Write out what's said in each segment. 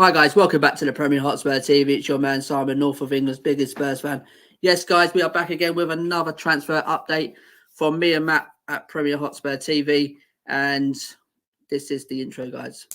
Hi guys, welcome back to the Premier Hotspur TV. It's your man Simon, North of England's biggest Spurs fan. Yes, guys, we are back again with another transfer update from me and Matt at Premier Hotspur TV, and this is the intro, guys.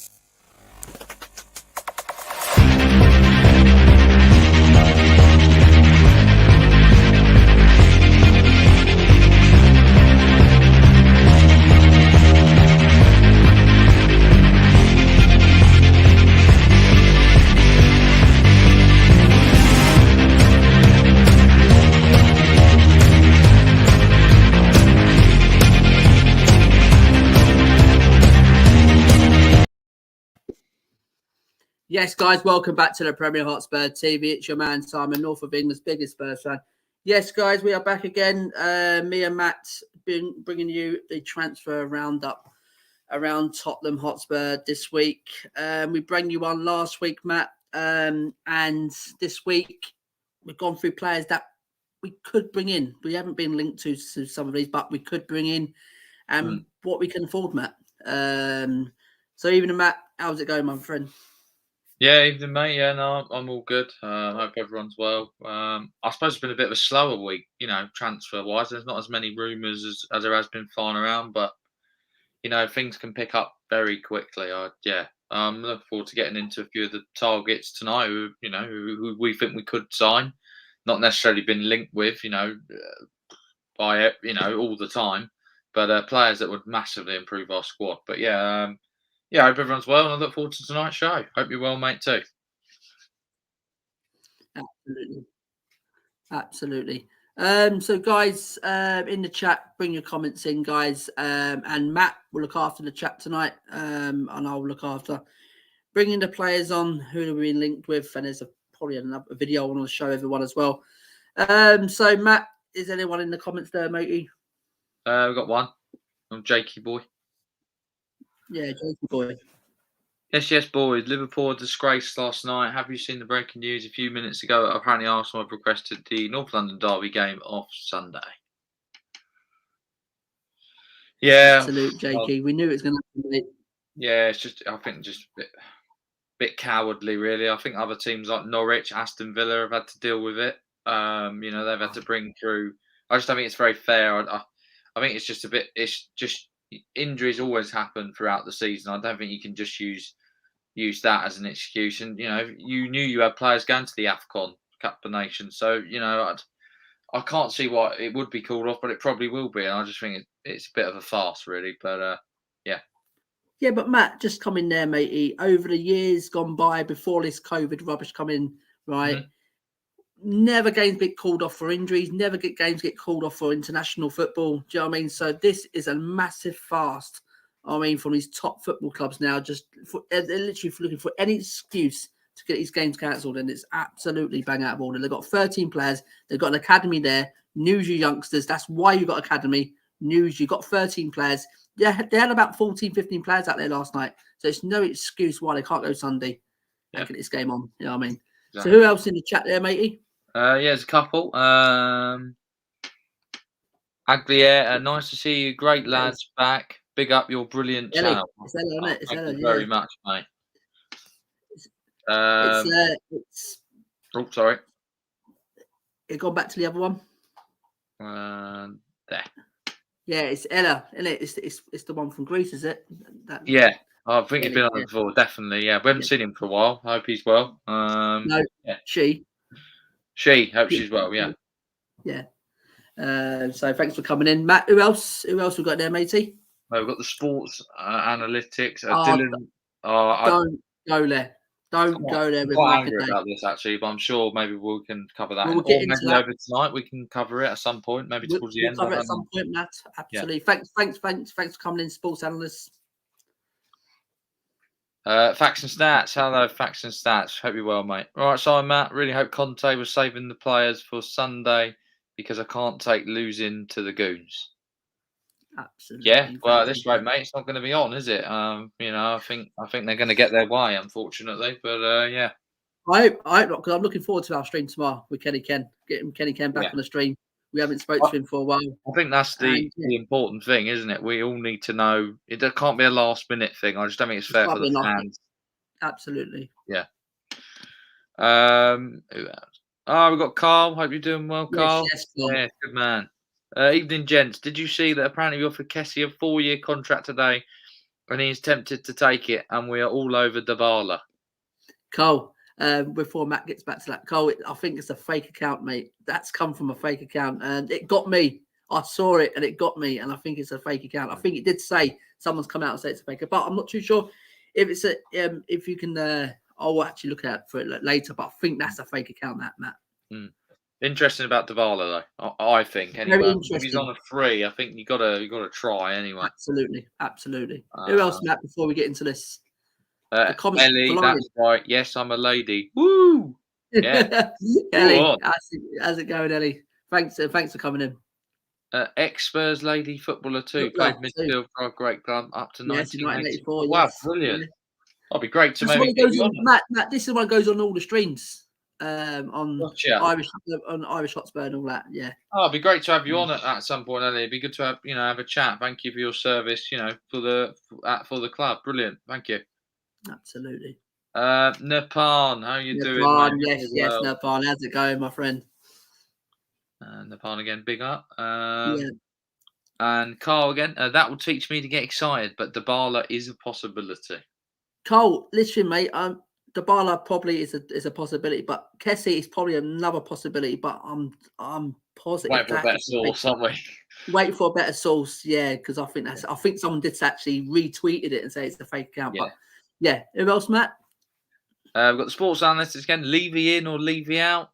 Yes, guys, welcome back to the Premier Hotspur TV. It's your man Simon, North of England's biggest Spurs fan. Yes, guys, we are back again. Me and Matt been bringing you the transfer roundup around Tottenham Hotspur this week. We bring you one last week, Matt, and this week we've gone through players that we could bring in. We haven't been linked to some of these, but we could bring in, and what we can afford, Matt. So even Matt, how's it going, my friend? Yeah, evening, mate. Yeah, no, I'm all good. Hope everyone's well. I suppose it's been a bit of a slower week, transfer-wise. There's not as many rumours as there has been flying around, but, things can pick up very quickly. I'm looking forward to getting into a few of the targets tonight who we think we could sign. Not necessarily been linked with, by, all the time, but players that would massively improve our squad. But yeah, I hope everyone's well, and I look forward to tonight's show. Hope you're well, mate, too. Absolutely. So guys, in the chat, bring your comments in, guys. And Matt will look after the chat tonight. And I'll look after bringing the players on who we've been linked with. And there's probably another video I want to show everyone as well. So Matt, is anyone in the comments there, matey? We've got one from Jakey Boy. Yeah, Jakey Boy. Yes, boys. Liverpool disgraced last night. Have you seen the breaking news a few minutes ago? Apparently, Arsenal have requested the North London derby game off Sunday. Yeah, absolute Jakey. We knew it was going to happen. Yeah, I think just a bit cowardly, really. I think other teams like Norwich, Aston Villa have had to deal with it. They've had to bring through. I just don't think it's very fair. I think it's just a bit. It's just injuries always happen throughout the season. I don't think you can just use that as an excuse. And you knew you had players going to the AFCON Cup of Nations, so I can't see why it would be called off, but it probably will be. And I just think it's a bit of a farce, really. But yeah. Yeah, but Matt, just come in there, matey. Over the years gone by, before this COVID rubbish come in, right? Never games get called off for injuries. Never games get called off for international football. Do you know what I mean? So this is a massive fast. I mean, from these top football clubs now, they're literally looking for any excuse to get these games cancelled, and it's absolutely bang out of order. They've got 13 players. They've got an academy there. News you youngsters. That's why you got academy. News you got 13 players. Yeah, they had about 14, 15 players out there last night. So it's no excuse why they can't go Sunday and get this game on. You know what I mean? Exactly. So who else in the chat there, matey? There's a couple. Aglier, nice to see you. Great lads back. Big up your brilliant channel. It's Ella, isn't it? It's Thank Ella, you very much, mate. Sorry. It gone back to the other one. There. Yeah, it's Ella, isn't it? It's the one from Greece, is it? Yeah, I think he's been on it before, definitely. Yeah, we haven't seen him for a while. I hope he's well. No, yeah. She. Hope she's well. Yeah. Yeah. So thanks for coming in, Matt. Who else? Who else we got there, matey? We've got the sports analytics. Dylan. Don't go there. Don't go there. I'm quite angry about this, actually, but I'm sure maybe we can cover that. We'll get into that over tonight. We can cover it at some point, maybe towards the end. Cover it at some point, Matt. Absolutely. Yeah. Thanks for coming in, sports analysts. Facts and stats. Hello, facts and stats. Hope you're well, mate. All right, so Matt. Really hope Conte was saving the players for Sunday because I can't take losing to the Goons. Absolutely. Yeah, well, at this rate, mate, it's not going to be on, is it? I think they're going to get their way, unfortunately. But yeah, I hope not, because I'm looking forward to our stream tomorrow with Kenny Ken. Getting Kenny Ken back on the stream. We haven't spoken to him for a while. I think that's the important thing, isn't it? We all need to know. It can't be a last minute thing. I just don't think it's fair for the fans. Absolutely. Yeah. Who else? Oh, we've got Carl. Hope you're doing well, Yes, Carl. yes, Tom. Yeah, good man. Evening, gents. Did you see that apparently we offered Kessie a 4-year contract today, and he's tempted to take it, and we are all over Dybala? Cole, before Matt gets back to that, Cole, I think it's a fake account, mate. That's come from a fake account, and it got me. I saw it, and it got me, and I think it's a fake account. I think it did say someone's come out and said it's a fake, but I'm not too sure if it's a if you can. I'll actually look out for it later, but I think that's a fake account, Matt. Interesting about Dybala, though. I think anyway. Very If he's on interesting. a free, I think you gotta try anyway. Absolutely. Who else, Matt? Before we get into this, the comments Ellie, flying. that's right. Yes, I'm a lady. Woo! Yeah. Ellie, how's it going, Ellie? Thanks for coming in. Ex-Spurs lady footballer too. Played midfield for a great club up to Yes, 1984. 1984. Wow, Yes. brilliant. Yeah. That'd be great to This is maybe what it get goes you on, on it. Matt. This is what goes on all the streams. On Gotcha. Irish Hotspur and all that. Yeah. Oh, it'd be great to have you on at some point, Ellie. It'd be good to have a chat. Thank you for your service, for the club. Brilliant. Thank you. Absolutely. Napan, how you doing, Napan, mate? yes, Napan. How's it going, my friend? Napan again, big up. Yeah. And Carl again. That will teach me to get excited, but Dybala is a possibility. Cole, literally, mate. Dybala probably is a possibility, but Kessie is probably another possibility. But I'm positive. Wait for a better source, aren't we? Wait for a better source, yeah, because I think someone did actually retweeted it and say it's a fake account. Yeah. But yeah, who else, Matt? We've got the sports analyst again. Levy in or Levy out?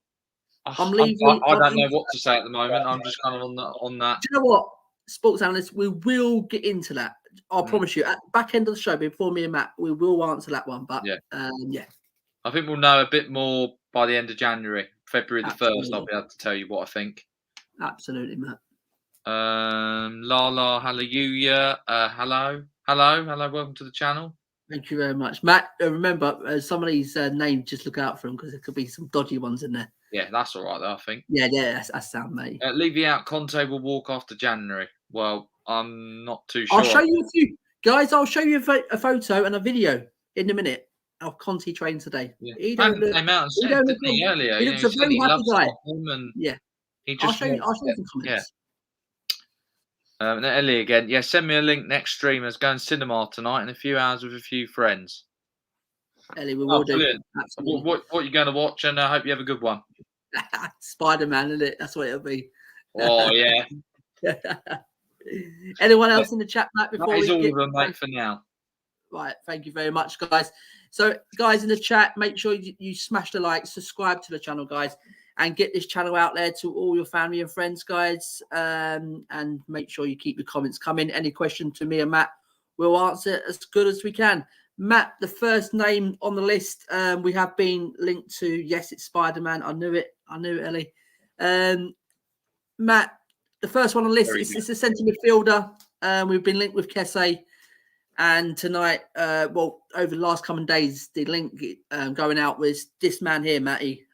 I'm I leaving. don't know what to say at the moment. I'm just kind of on that. Do you know what? Sports analyst, we will get into that. I promise you. At the back end of the show, before me and Matt, we will answer that one. But yeah. I think we'll know a bit more by the end of January. February the 1st, I'll be able to tell you what I think. Absolutely, Matt. Lala, hallelujah. Hello. Welcome to the channel. Thank you very much, Matt. Remember, some of these names, just look out for them because there could be some dodgy ones in there. Yeah, that's all right, though, I think. Yeah, that's sound, mate. Levy out. Conte will walk after January. Well, I'm not too sure. I'll show you a few guys. I'll show you a photo and a video in a minute of Conte training today. Yeah. He came out and said, didn't he, earlier? He looks a very happy guy. Yeah. I'll show you some comments. Yeah. Ellie again. Yeah, send me a link next stream. Let's go in cinema tonight in a few hours with a few friends. Ellie, we will do. Brilliant. What are you going to watch? And I hope you have a good one. Spider-Man, isn't it? That's what it'll be. Oh, yeah. Anyone else in the chat, Matt? That is all of them, mate, for now. Right. Thank you very much, guys. So, guys, in the chat, make sure you smash the like, subscribe to the channel, guys, and get this channel out there to all your family and friends, guys. And make sure you keep your comments coming. Any question to me and Matt, we'll answer as good as we can. Matt, the first name on the list, we have been linked to. Yes, it's Spider-Man. I knew it, Ellie. Matt, the first one on the list is a centre midfielder. We've been linked with Kessie. And tonight, over the last coming days, the link going out was this man here, Matty.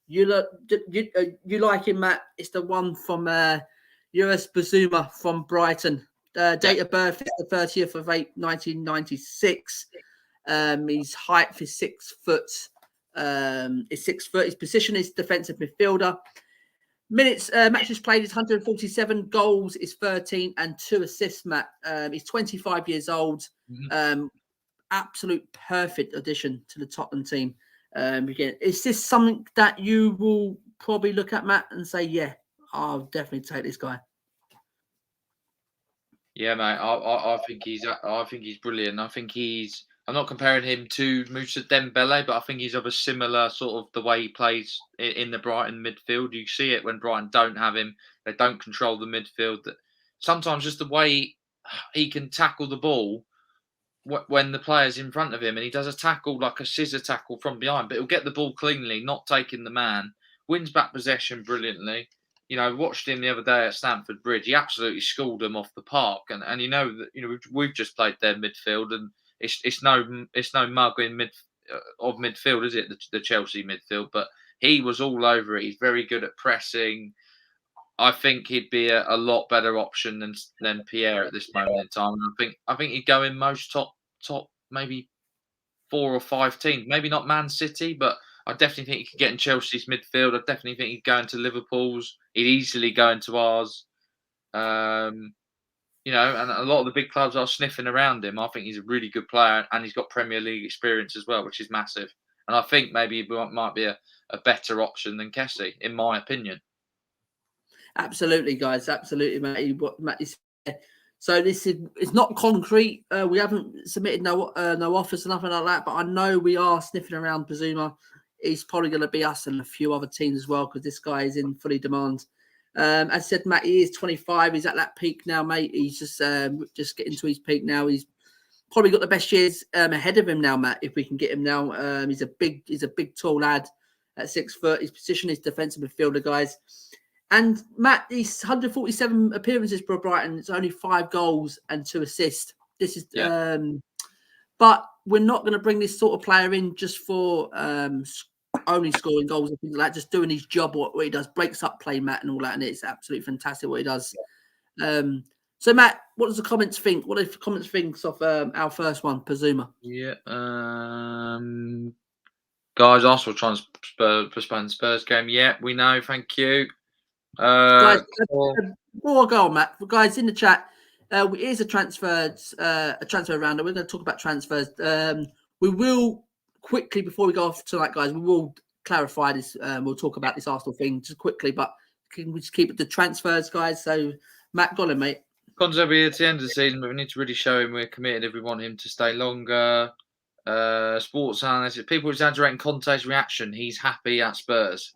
You like him, Matt? It's the one from Juris Bazuma from Brighton. Date of birth is the 30th of April, 1996. His height is 6 foot. His position is defensive midfielder. Matches played is 147, goals is 13 and 2 assists, Matt. He's 25 years old. Absolute perfect addition to the Tottenham team. Again, is this something that you will probably look at, Matt, and say, yeah, I'll definitely take this guy? Yeah, mate. I think he's brilliant. I'm not comparing him to Moussa Dembele, but I think he's of a similar sort of the way he plays in the Brighton midfield. You see it when Brighton don't have him; they don't control the midfield. That sometimes just the way he can tackle the ball when the player's in front of him, and he does a tackle like a scissor tackle from behind, but he'll get the ball cleanly, not taking the man. Wins back possession brilliantly. Watched him the other day at Stamford Bridge. He absolutely schooled them off the park, and we've just played their midfield, and it's no mug in midfield, is it? The Chelsea midfield, but he was all over it. He's very good at pressing. I think he'd be a lot better option than Pierre at this moment in time. And I think he'd go in most top maybe 4 or 5 teams. Maybe not Man City, but I definitely think he could get in Chelsea's midfield. I definitely think he'd go into Liverpool's. He'd easily go into ours. And a lot of the big clubs are sniffing around him. I think he's a really good player, and he's got Premier League experience as well, which is massive. And I think maybe he might be a better option than Kessie, in my opinion. Absolutely, guys. Absolutely, Matty. What Matty said. So it's not concrete. We haven't submitted no offers or nothing like that. But I know we are sniffing around Bazuma. He's probably going to be us and a few other teams as well, because this guy is in fully demand. As I said, Matt, he is 25. He's at that peak now, mate. He's just getting to his peak now. He's probably got the best years ahead of him now, Matt. If we can get him now, he's a big, tall lad at 6 foot. His position is defensive midfielder, guys. And Matt, he's 147 appearances for Brighton. It's only 5 goals and 2 assists. This is, but we're not going to bring this sort of player in just for only scoring goals and things like that. Just doing his job, what he does, breaks up play, Matt, and all that, and it's absolutely fantastic what he does. So, Matt, what does the comments think? What do the comments think of our first one, Bazuma? Yeah. Guys, Arsenal trying to postpone Spurs game. Yeah, we know. Thank you. Guys, before I go on, Matt, guys in the chat, here's a transfer round. We're going to talk about transfers. We will quickly, before we go off tonight, guys, we will clarify this. We'll talk about this Arsenal thing just quickly, but can we just keep it to transfers, guys? So, Matt, go on, mate. Conte will be at the end of the season, but we need to really show him we're committed if we want him to stay longer. Sports analysts, people exaggerating Conte's reaction. He's happy at Spurs.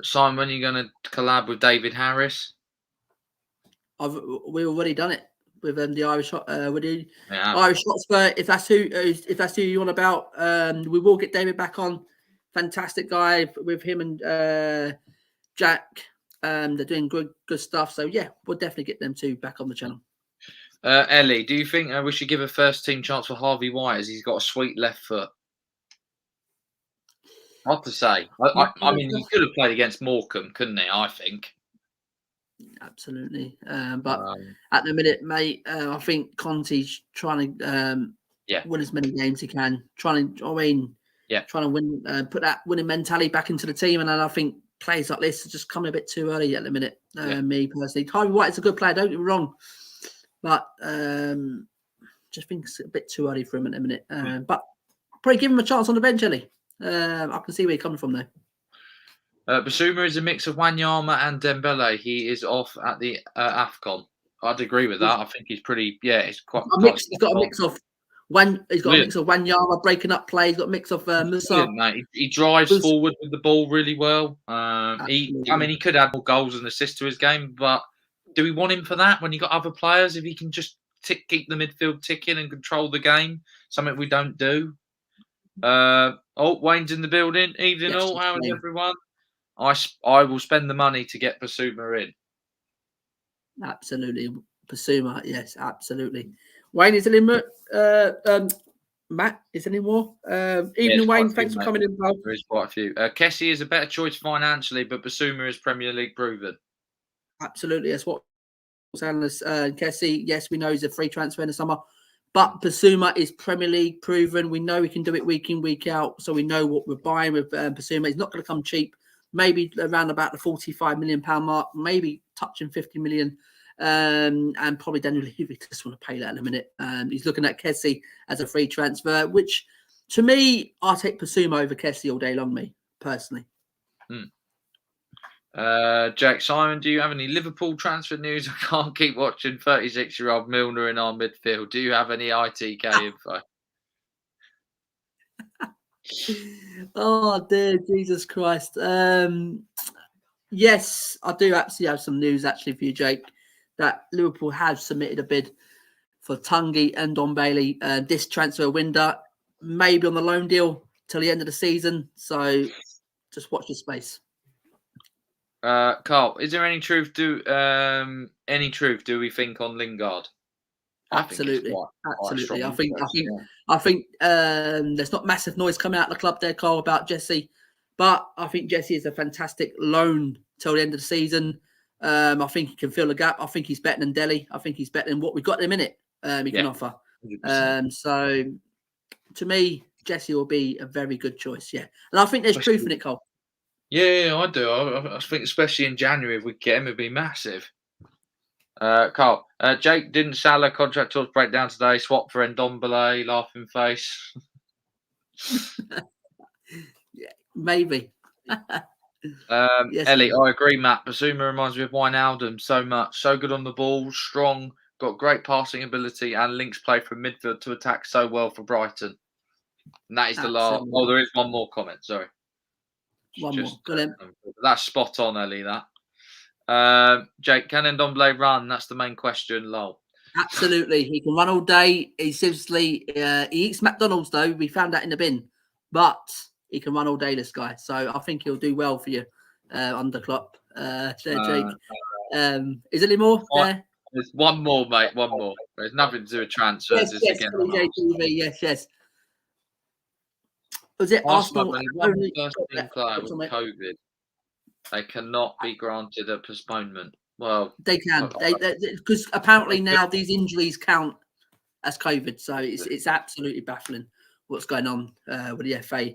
Simon, when are you going to collab with David Harris? We've already done it with the Irish Irish Hotspur. If that's who you want about, we will get David back on. Fantastic guy with him and Jack. They're doing good stuff. So yeah, we'll definitely get them two back on the channel. Ellie, do you think we should give a first team chance for Harvey White, as he's got a sweet left foot? Hard to say. I mean, he could have played against Morecambe, couldn't he? I think. Absolutely. But at the minute, mate, I think Conte's trying to win as many games he can. Trying to win, put that winning mentality back into the team. And then I think players like this are just coming a bit too early at the minute. Me personally, Harvey White is a good player. Don't get me wrong, but just think it's a bit too early for him at the minute. But probably give him a chance on the bench, Ellie. I can see where you're coming from there. Basuma is a mix of Wanyama and Dembele. He is off at the AFCON. I'd agree with that. I think he's pretty. Yeah, he's quite. He's got a mix of Wanyama breaking up play. He's got a mix of Musa. He drives forward with the ball really well. He could add more goals and assists to his game, but do we want him for that when you got other players? If he can just keep the midfield ticking and control the game, something we don't do. Wayne's in the building. Evening all. How is everyone? I will spend the money to get Basuma in. Absolutely. Basuma, yes, absolutely. Wayne, is there any Matt, is there any more? Evening, Wayne, thanks for coming in, pal. There is quite a few. Kessie is a better choice financially, but Basuma is Premier League proven. Absolutely. That's what analysts Kessie, yes, we know he's a free transfer in the summer. But Basuma is Premier League proven. We know we can do it week in, week out. So we know what we're buying with Basuma. He's not going to come cheap. Maybe around about the £45 million mark, maybe touching 50 million. And probably Daniel Levy just want to pay that in a minute. He's looking at Kessie as a free transfer, which to me, I'll take Basuma over Kessie all day long, me, personally. Jack Simon, do you have any Liverpool transfer news? I can't keep watching 36-year-old Milner in our midfield. Do you have any ITK info? Oh dear, Jesus Christ. Yes, I do actually have some news actually for you, Jake, that Liverpool have submitted a bid for Tungi and Don Bailey this transfer window, maybe on the loan deal till the end of the season. So just watch your space. Carl, is there any truth? Do we think on Lingard? Absolutely, absolutely. I think there's not massive noise coming out of the club there, Carl, about Jesse, but I think Jesse is a fantastic loan till the end of the season. I think he can fill the gap. I think he's better than Dele. I think he's better than what we got him in it. he can offer. 100%. So to me, Jesse will be a very good choice. Yeah, and I think there's truth in it, Cole. Yeah, I do. I think especially in January, if we get him, it'd be massive. Carl, Jake, didn't Salah contract talks break down today? Swap for Ndombele, laughing face. Yeah, maybe. Yes, Ellie, I agree, Matt. Basuma reminds me of Wijnaldum so much. So good on the ball, strong, got great passing ability, and links play from midfield to attack so well for Brighton. And that is the last. absolutely. Oh, there is one more comment. Sorry. One more. Go ahead. That's spot on, Ellie. That. Jake, can Ndombele run? That's the main question. Lol. Absolutely, he can run all day. He seriously, he eats McDonald's though. We found that in the bin, but he can run all day. This guy, so I think he'll do well for you under Klopp. Jake, is there any more there? There's one more, mate. One more. There's nothing to do with transfers. Yes, yes. Was it Arsenal? Only first team player with COVID. They cannot be granted a postponement. Well, they can. Because apparently now these injuries count as COVID. So it's absolutely baffling what's going on with the FA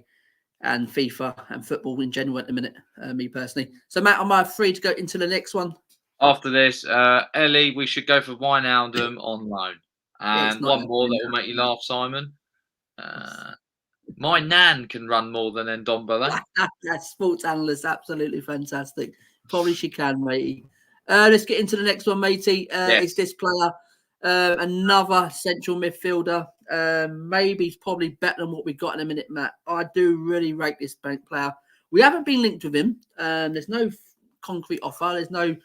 and FIFA and football in general at the minute. Me personally. So Matt, am I free to go into the next one? After this, Ellie, we should go for Wijnaldum on loan. And one more that will make you laugh, Simon. My nan can run more than Ndombele. That sports analyst, absolutely fantastic. Probably she can, matey. Let's get into the next one, matey. Is this player another central midfielder? Maybe he's probably better than what we got in a minute, Matt. I do really rate this player. We haven't been linked with him. There's no concrete offer. There's no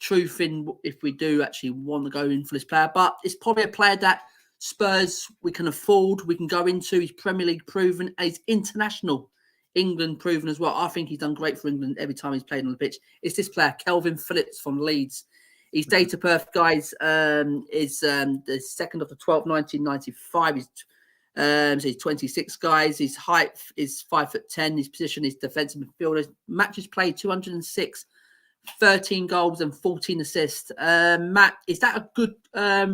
truth in if we do actually want to go in for this player. But it's probably a player that Spurs we can afford. We can go into. He's Premier League proven. And he's international England proven as well. I think he's done great for England every time he's played on the pitch. It's this player, Kelvin Phillips from Leeds. His date of birth, guys, is the 2nd of the 12th, 1995. So he's 26, guys. His height is 5'10". His position is defensive midfielder. Matches played 206, 13 goals and 14 assists. Matt, is that a good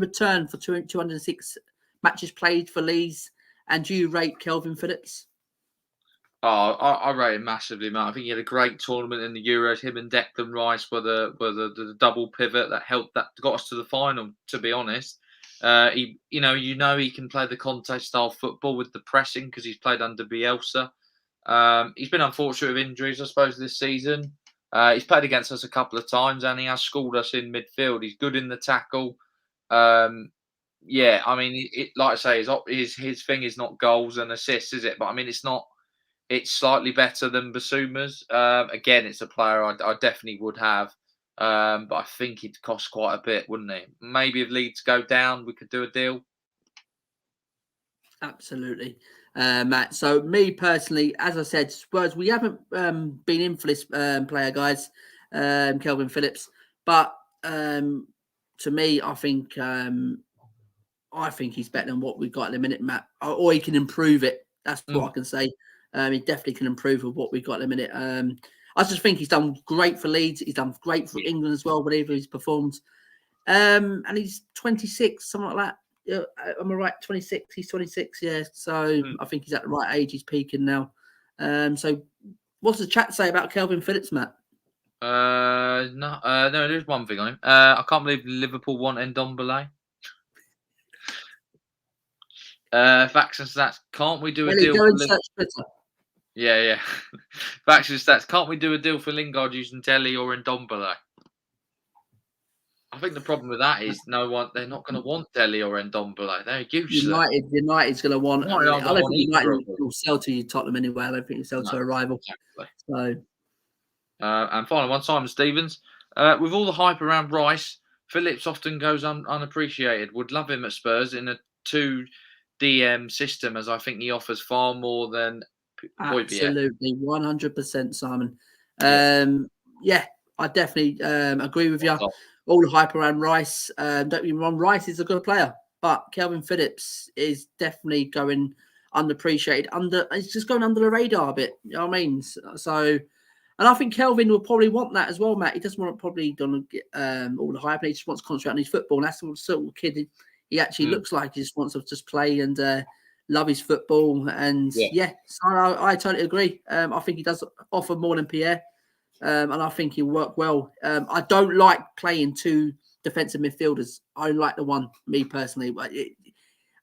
return for 206 matches played for Leeds? And do you rate Kelvin Phillips? Oh, I rate him massively, Matt. I think he had a great tournament in the Euros. Him and Declan Rice were the double pivot that helped, that got us to the final. To be honest, he can play the Conte style football with the pressing because he's played under Bielsa. He's been unfortunate with injuries, I suppose, this season. He's played against us a couple of times and he has scored us in midfield. He's good in the tackle. Yeah, I mean, like I say, his thing is not goals and assists, is it? But I mean, it's slightly better than Basuma's. Again, it's a player I definitely would have, but I think he'd cost quite a bit, wouldn't he? Maybe if Leeds go down, we could do a deal. Absolutely, Matt. So me personally, as I said, Spurs, we haven't been in for this player, guys, Kelvin Phillips. But to me, I think he's better than what we've got in a minute, Matt. Or he can improve it. That's what I can say. He definitely can improve with what we've got in a minute. I just think he's done great for Leeds. He's done great for England as well, whatever he's performed. And he's 26, something like that. Am I right? 26. He's 26. Yeah. So I think he's at the right age. He's peaking now. So what's the chat say about Kelvin Phillips, Matt? No. There's one thing on him. I can't believe Liverpool want Ndombele. Facts and stats. Can't we do a deal? Go and search Twitter. Yeah. Facts and stats. Can't we do a deal for Lingard using Dele or Ndombele? I think the problem with that is they're not going to want Dele or Ndombele. They're useless. United's going to want. I don't think United will sell to Tottenham anyway. I don't think he'll sell to a rival. Exactly. So, and finally, one, Simon Stevens. With all the hype around Rice, Phillips often goes unappreciated. Would love him at Spurs in a 2 DM system, as I think he offers far more than absolutely 100%, Simon. Yeah, I definitely agree with you. All the hype around Rice. Don't get me wrong, Rice is a good player, but Kelvin Phillips is definitely going underappreciated. It's just going under the radar a bit. You know what I mean? So, and I think Kelvin will probably want that as well, Matt. He doesn't want to probably get all the hype. He just wants to concentrate on his football. And that's the sort of kid He actually looks like he just wants to just play and love his football. And so I totally agree. I think he does offer more than Pierre, and I think he'll work well. I don't like playing two defensive midfielders. I like the one, me personally. But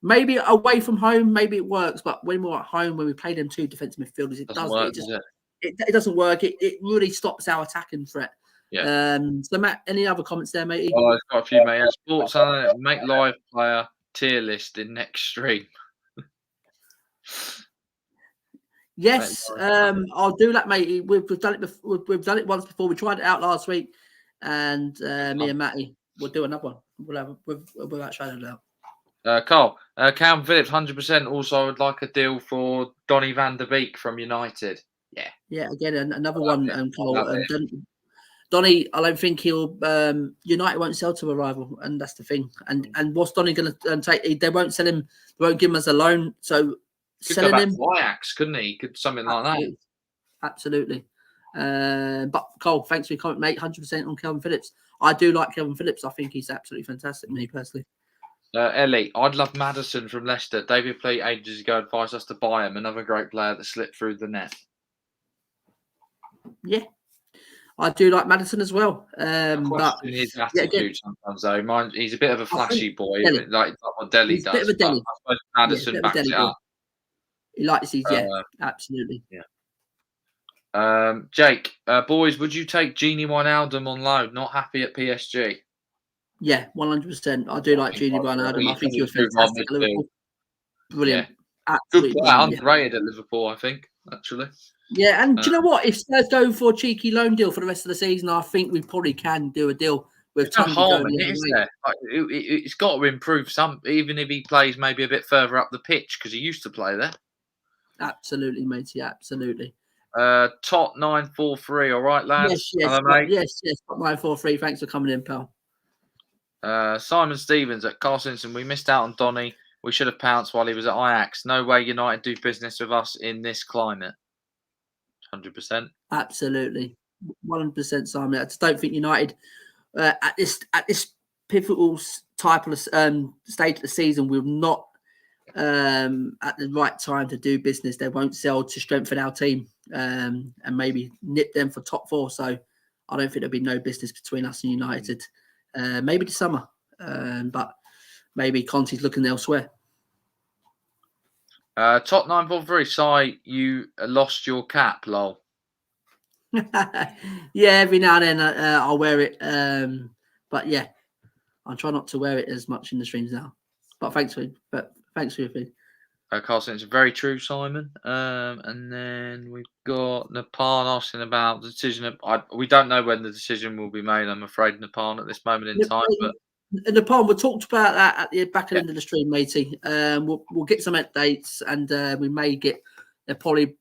maybe away from home, maybe it works. But when we're at home, when we play them two defensive midfielders, it doesn't work. It really stops our attacking threat. Yeah. So Matt, any other comments there, matey? Oh, I've got a few, mate. Sports make live player tier list in next stream. Yes, I'll do that, matey. We've done it before. We've done it once before. We tried it out last week, and me and Matty will do another one. We'll have without showing it out. Carl, Calvin Phillips, 100%. Also, would like a deal for Donny van der Beek from United. Yeah. Again, another one. Carl, Donny, I don't think he'll. United won't sell to a rival, and that's the thing. And what's Donny going to take? They won't sell him. They won't give him as a loan. So could selling go back him, to Ajax, couldn't he? Could something like that. Absolutely. But Cole, thanks for your comment, mate. 100% on Calvin Phillips. I do like Calvin Phillips. I think he's absolutely fantastic. Me personally. Ellie, I'd love Maddison from Leicester. David Pleat ages ago advised us to buy him. Another great player that slipped through the net. Yeah, I do like Maddison as well. But his attitude sometimes, though. He's a bit of a flashy boy, like what Delhi does. A bit of a Delhi. I suppose Maddison backs it up. He likes his, absolutely. Yeah. Jake, boys, would you take Gini Wijnaldum on loan? Not happy at PSG? Yeah, 100%. I do like Gini Wijnaldum. I think he was fantastic at Liverpool. Brilliant. Yeah. Good player, underrated at Liverpool, I think, actually. Yeah, and do you know what? If Spurs go for a cheeky loan deal for the rest of the season, I think we probably can do a deal with Tony going the other way. It's got to improve some, even if he plays maybe a bit further up the pitch, because he used to play there. Absolutely, matey. Absolutely. Top 943. All right, lads. Yes. Top 943. Thanks for coming in, pal. Simon Stevens at Carlson. We missed out on Donny. We should have pounced while he was at Ajax. No way United do business with us in this climate. 100%. Absolutely, 100%, Simon. I just don't think United at this pivotal type of stage of the season will not at the right time to do business. They won't sell to strengthen our team and maybe nip them for top four. So I don't think there'll be no business between us and United. Maybe this summer, but maybe Conte's looking elsewhere. Top 943. Si, you lost your cap, lol. Yeah, every now and then I'll wear it. But yeah, I'll try not to wear it as much in the streams now. But thanks for your feed. Carlson, it's very true, Simon. And then we've got Nepal asking about the decision. We don't know when the decision will be made, I'm afraid, Nepal, at this moment in time. But Nepal, we talked about that at the back end of the stream, matey. We'll get some updates, and we may get probably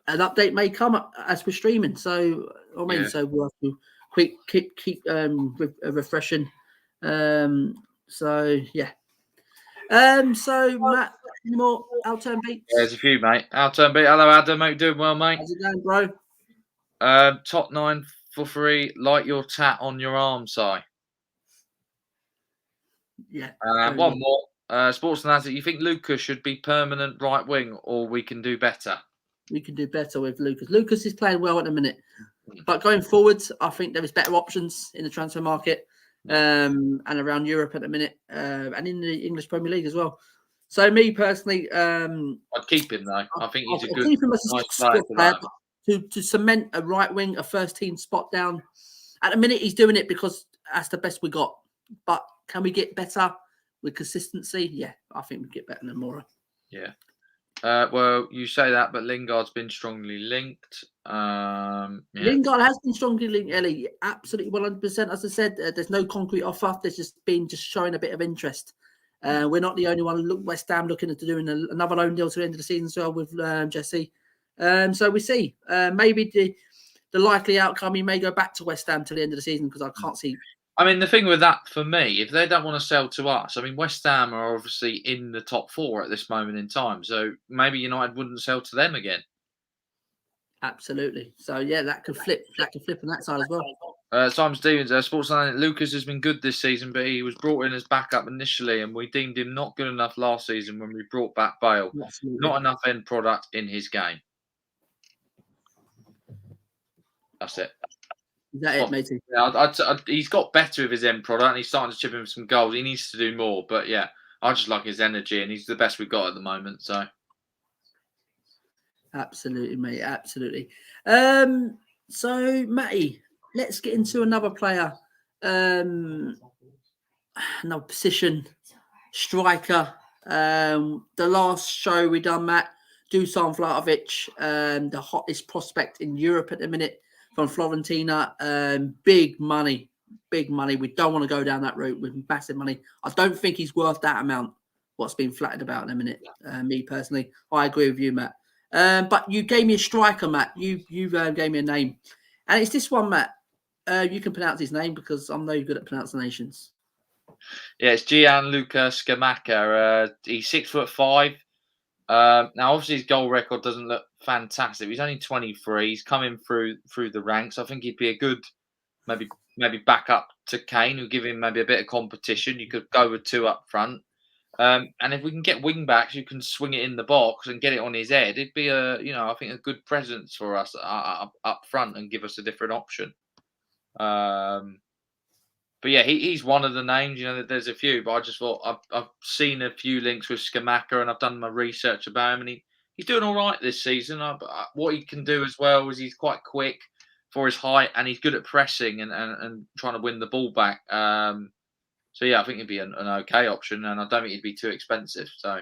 an update may come up as we're streaming. So, so we'll have to keep refreshing. So yeah. So Matt, any more outturn beats? There's a few, mate. Outturn beat. Hello, Adam. Mate, doing well, mate. How's it going, bro? Top 943. Like your tat on your arm, Si. Yeah. One more. Sports Analysis. You think Lucas should be permanent right wing, or we can do better? We can do better with Lucas. Lucas is playing well at the minute, but going forwards, I think there is better options in the transfer market. And around Europe at the minute, and in the English Premier League as well. So me personally, I'd keep him though. I think he's a good, keep him as a nice squad player to cement a right wing, a first team spot down. At the minute, he's doing it because that's the best we got. But can we get better with consistency? Yeah, I think we get better than Mora. Yeah. Well, you say that, but Lingard's been strongly linked. Lingard has been strongly linked, Ellie. Absolutely 100%. As I said, there's no concrete offer. There's just showing a bit of interest. We're not the only one. West Ham looking at doing another loan deal to the end of the season as well with Jesse. So we see. Maybe the likely outcome, he may go back to West Ham to the end of the season because I can't see. I mean, the thing with that for me, if they don't want to sell to us, I mean, West Ham are obviously in the top four at this moment in time. So maybe United wouldn't sell to them again. Absolutely. So yeah, that could flip. That could flip on that side as well. Simon Stevens, Sports Line. Lucas has been good this season, but he was brought in as backup initially, and we deemed him not good enough last season when we brought back Bale. Absolutely. Not enough end product in his game. That's it. Is that it, matey? Yeah, he's got better with his end product, and he's starting to chip in some goals. He needs to do more, but yeah, I just like his energy, and he's the best we've got at the moment. So, absolutely, mate, absolutely. So, Matty, let's get into another player, another position, striker. The last show we done, Matt, Dusan Vlahovic, the hottest prospect in Europe at the minute from Fiorentina. Big money. We don't want to go down that route with massive money. I don't think he's worth that amount. What's been flattered about in a minute. Me personally, I agree with you, Matt. But you gave me a striker, Matt. You gave me a name, and it's this one, Matt. You can pronounce his name because I'm no good at pronunciations. Yeah, it's Gianluca Scamacca. He's 6'5". Now, obviously, his goal record doesn't look fantastic. He's only 23. He's coming through the ranks. I think he'd be a good maybe back up to Kane, who give him maybe a bit of competition. You could go with 2 up front. And if we can get wing backs who can swing it in the box and get it on his head, it'd be I think a good presence for us up front and give us a different option. But yeah, he's one of the names. There's a few, but I just thought I've seen a few links with Scamacca, and I've done my research about him, and he's doing all right this season. What he can do as well is he's quite quick for his height, and he's good at pressing and trying to win the ball back. So yeah, I think he'd be an okay option, and I don't think he'd be too expensive. So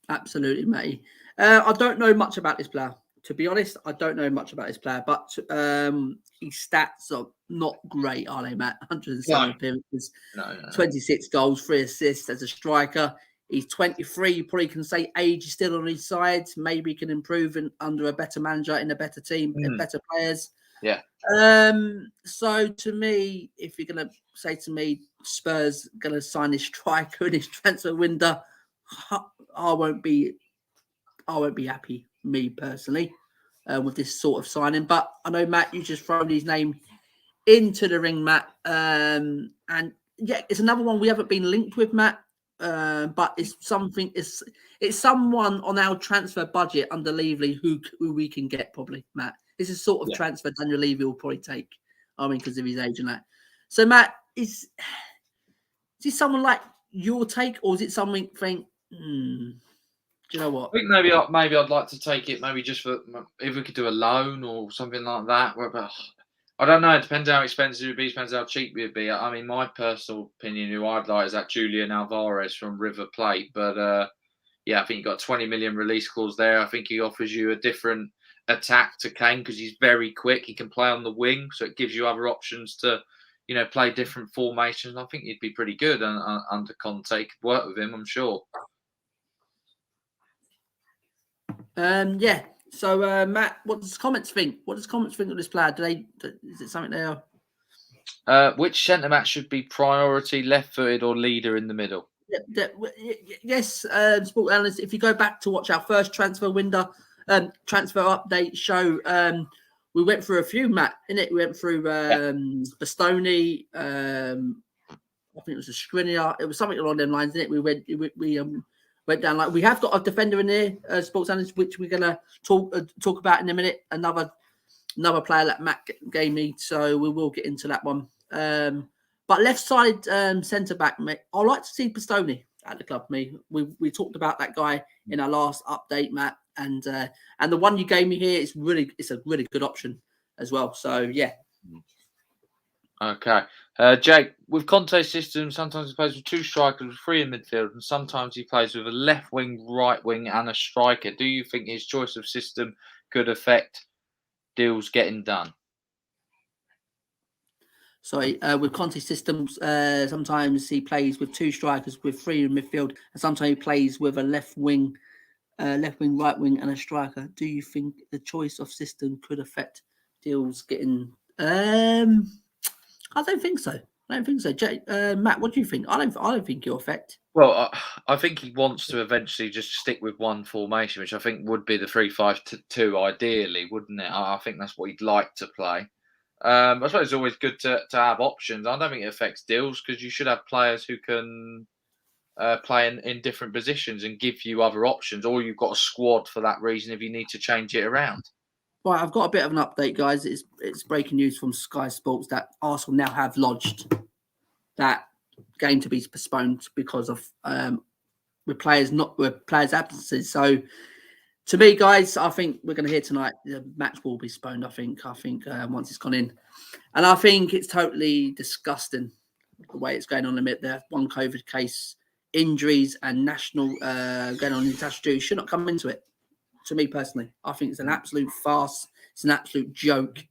absolutely, mate. I don't know much about this player. To be honest, I don't know much about this player, but his stats are not great, are they, Matt? 107 appearances, 26 goals, 3 assists as a striker. He's 23. You probably can say age is still on his side. Maybe he can improve under a better manager, in a better team, and better players. Yeah. So to me, if you're going to say to me, Spurs going to sign this striker in his transfer window, I won't be happy, me personally, with this sort of signing. But I know, Matt, you just thrown his name into the ring, Matt. And yeah, it's another one we haven't been linked with, Matt. But it's something. It's someone on our transfer budget under Levy who we can get probably, Matt. This is sort of transfer Daniel Levy will probably take. I mean, because of his age and that. So, Matt, is this someone like your take, or is it something? Do you know what? I think maybe I'd like to take it. Maybe just for if we could do a loan or something like that. But I don't know. It depends how expensive it would be. Depends how cheap it would be. I mean, my personal opinion, who I'd like, is that Julian Alvarez from River Plate. But yeah, I think you got 20 million release clause there. I think he offers you a different attack to Kane because he's very quick. He can play on the wing, so it gives you other options to, play different formations. I think he'd be pretty good under Conte. Could work with him, I'm sure. Yeah. So, Matt, what does comments think? What does comments think of this player? Is it something they are? Which centre back should be priority, left-footed or leader in the middle? Yes, sport analyst. If you go back to watch our first transfer window, transfer update show, we went through a few, Matt. We went through Bastoni. I think it was a Skriniar. It was something along them lines, didn't it? We went down like we have got a defender in there, sports analyst, which we're gonna talk about in a minute. Another player that Matt gave me, so we will get into that one. But left side centre back, mate, I like to see Bastoni at the club. We talked about that guy in our last update, Matt, and the one you gave me here it's a really good option as well. So yeah. Okay. Jake, with Conte's system, sometimes he plays with 2 strikers, with 3 in midfield, and sometimes he plays with a left wing, right wing, and a striker. Do you think his choice of system could affect deals getting done? Sorry, with Conte's systems, sometimes he plays with 2 strikers, with 3 in midfield, and sometimes he plays with a left wing, right wing, and a striker. Do you think the choice of system could affect deals getting? I don't think so. Jay, Matt, what do you think? I don't think it'll affect. Well, I think he wants to eventually just stick with one formation, which I think would be the 3-5-2 ideally, wouldn't it? I think that's what he'd like to play. I suppose it's always good to have options. I don't think it affects deals because you should have players who can play in different positions and give you other options, or you've got a squad for that reason if you need to change it around. Right, I've got a bit of an update, guys. It's breaking news from Sky Sports that Arsenal now have lodged that game to be postponed because of with players absences. So to me, guys, I think we're going to hear tonight the match will be postponed. I think once it's gone in, and I think it's totally disgusting the way it's going on. There one COVID case, injuries, and national going on international duty should not come into it. To me personally, I think it's an absolute farce. It's an absolute joke.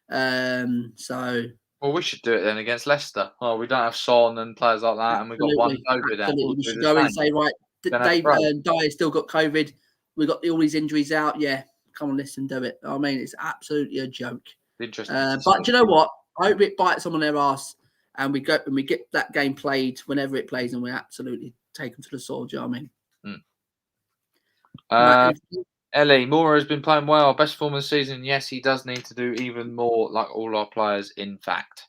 Well, we should do it then against Leicester. Oh, we don't have Son and players like that, and we've got one COVID out. Absolutely, we should go in and say, right, Dave Dyer still got COVID. We've got all these injuries out. Yeah, come on, listen, do it. I mean, it's absolutely a joke. Interesting. But do you know what? I hope it bites them on their ass, and we get that game played whenever it plays, and we absolutely take them to the sword. Do you know what I mean? Ellie, Moura has been playing well. Best form of the season. Yes, he does need to do even more, like all our players, in fact.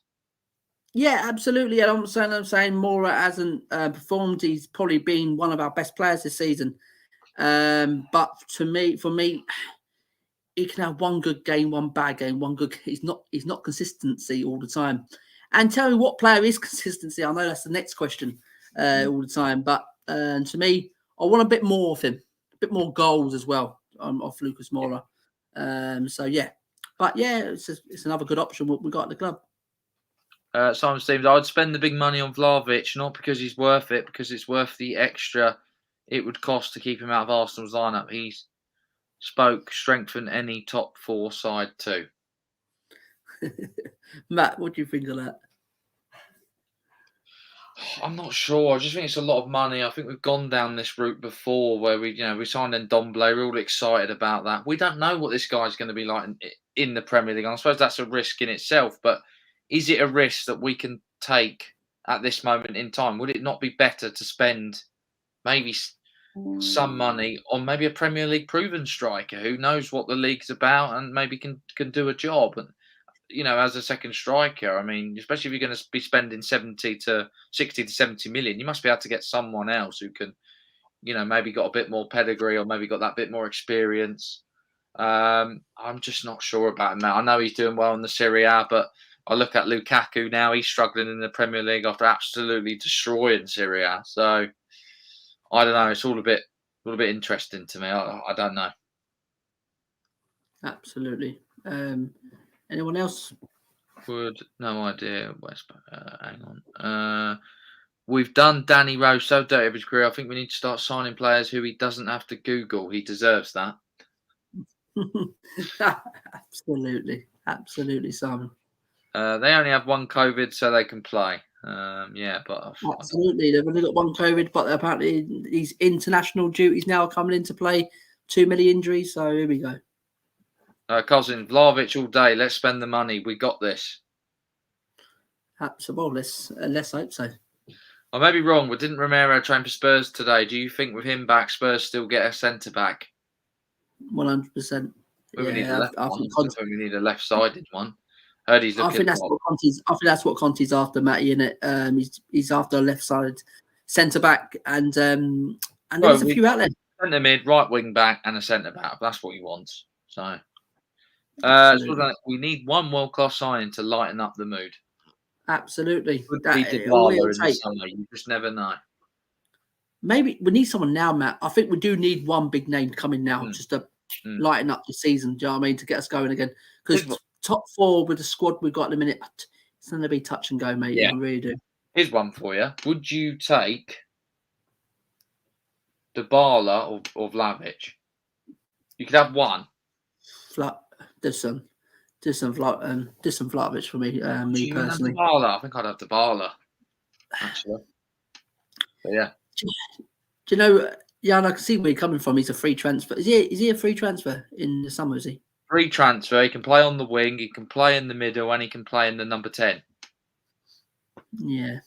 Yeah, absolutely. And I'm saying Moura hasn't performed. He's probably been one of our best players this season. But for me, he can have one good game, one bad game, one good. He's not consistency all the time. And tell me what player is consistency? I know that's the next question all the time. But to me, I want a bit more of him, a bit more goals as well off Lucas Moura. So yeah, but yeah, it's another good option what we got at the club. Simon Stevens, I'd spend the big money on Vlahovic, not because he's worth it, because it's worth the extra it would cost to keep him out of Arsenal's lineup. He's strengthen any top 4 side too. Matt, what do you think of that? I'm not sure. I just think it's a lot of money. I think we've gone down this route before where we signed Ndombele. We're all excited about that. We don't know what this guy's going to be like in the Premier League. I suppose that's a risk in itself, but is it a risk that we can take at this moment in time? Would it not be better to spend maybe some money on maybe a Premier League proven striker who knows what the league's about and maybe can do a job? And as a second striker, I mean, especially if you're going to be spending 60 to 70 million, you must be able to get someone else who can, maybe got a bit more pedigree or maybe got that bit more experience. I'm just not sure about him now. I know he's doing well in the Serie A, but I look at Lukaku now, he's struggling in the Premier League after absolutely destroying Serie A. So I don't know. It's all a bit interesting to me. I don't know. Absolutely. Anyone else? No idea. Hang on. We've done Danny Rose so dirty of his career. I think we need to start signing players who he doesn't have to Google. He deserves that. Absolutely, Simon. They only have one COVID, so they can play. Yeah, but absolutely, they've only got one COVID, but apparently these international duties now are coming into play. Too many injuries, so here we go. Cousin Vlahovic all day. Let's spend the money. We got this. Absolutely. Let's hope so. I may be wrong, but didn't Romero train for Spurs today? Do you think with him back, Spurs still get a centre back? 100%. We need a left one. We need a left-sided one. Heard he's looking. I think that's what Conte's after, Matty. In it, he's after a left-sided centre back, and there's a few out there. Centre mid, right wing back, and a centre back. That's what he wants. So. We need one world-class signing to lighten up the mood. Absolutely. Could be Dybala in the summer. You just never know. Maybe we need someone now, Matt. I think we do need one big name coming now just to lighten up the season. Do you know what I mean? To get us going again. Because top 4 with the squad we've got in a minute, it's going to be touch and go, mate. Yeah. I really do. Here's one for you. Would you take Dybala or Vlahovic? You could have one. There's some Vlahovic for me. Me personally. I think I'd have Dybala. Actually, but yeah. Do you know? Yeah, I can see where you're coming from. He's a free transfer. Is he a free transfer in the summer? Is he? Free transfer. He can play on the wing. He can play in the middle, and he can play in the number 10. Yeah.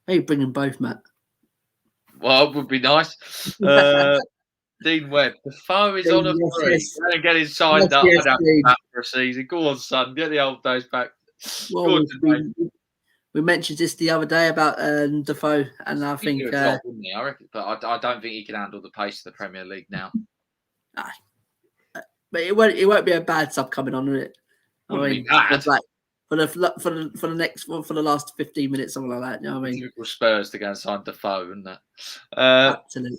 Maybe bring them both, Matt. Well, it would be nice. Dean Webb. Defoe is on a Dean, yes, free. yes. Going to get him signed Yes, up. yes, I'd have him Dean. back for a season. Go on, son. Get the old days back. Well, Go on, Defoe. we mentioned this the other day about Defoe, and I He'd do think a job, wouldn't he? I reckon, but I don't think he can handle the pace of the Premier League now. but it won't be a bad sub coming on, will it? Wouldn't be bad. Like, for the last 15 minutes, something like that. You know what I mean? Typical Spurs to go and sign Defoe, wouldn't it? Absolutely.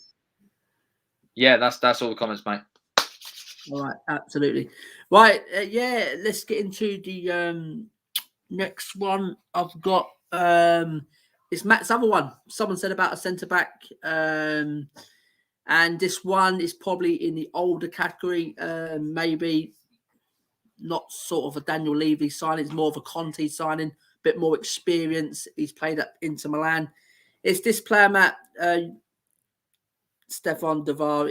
Yeah, that's all the comments, mate. All right, absolutely. Right, yeah. Let's get into the next one. I've got it's Matt's other one. Someone said about a centre back, and this one is probably in the older category. Maybe not sort of a Daniel Levy signing. It's more of a Conte signing. Bit more experience. He's played at Inter Milan. It's this player, Matt. Stefan Devar.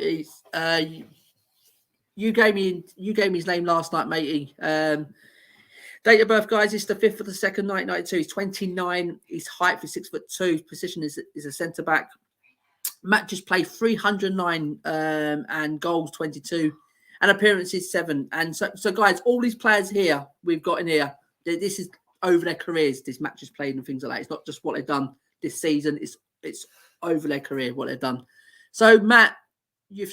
You gave me his name last night, matey. Date of birth, guys, is the 5th of the 2nd, 1992. He's 29. His height is 6'2". His position is a centre back. Matt just played 309 and goals 22 and appearances 7. And so guys, all these players here we've got in here, this is over their careers. This match is played and things like that. It's not just what they've done this season. It's over their career what they've done. So Matt, you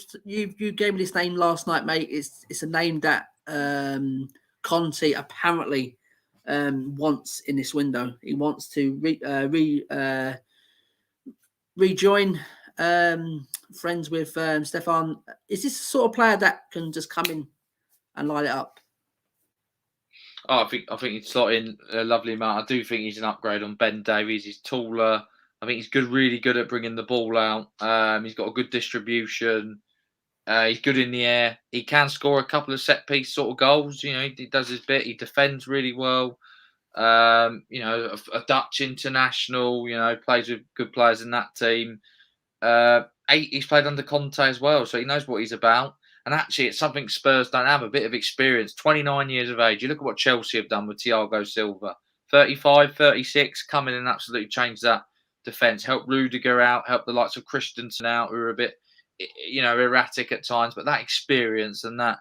gave me this name last night, mate. It's a name that Conte apparently wants in this window. He wants to rejoin friends with Stefan. Is this the sort of player that can just come in and light it up? Oh, I think he's slot in a lovely amount. I do think he's an upgrade on Ben Davies. He's taller. I think he's good, really good at bringing the ball out. He's got a good distribution. He's good in the air. He can score a couple of set piece sort of goals. You know, he does his bit. He defends really well. You know, a Dutch international. You know, plays with good players in that team. He's played under Conte as well, so he knows what he's about. And actually, it's something Spurs don't have, a bit of experience. 29 years of age. You look at what Chelsea have done with Thiago Silva. 35, 36, come in and absolutely change that defence. Help Rudiger out, help the likes of Christensen out, who are a bit, you know, erratic at times. But that experience and that,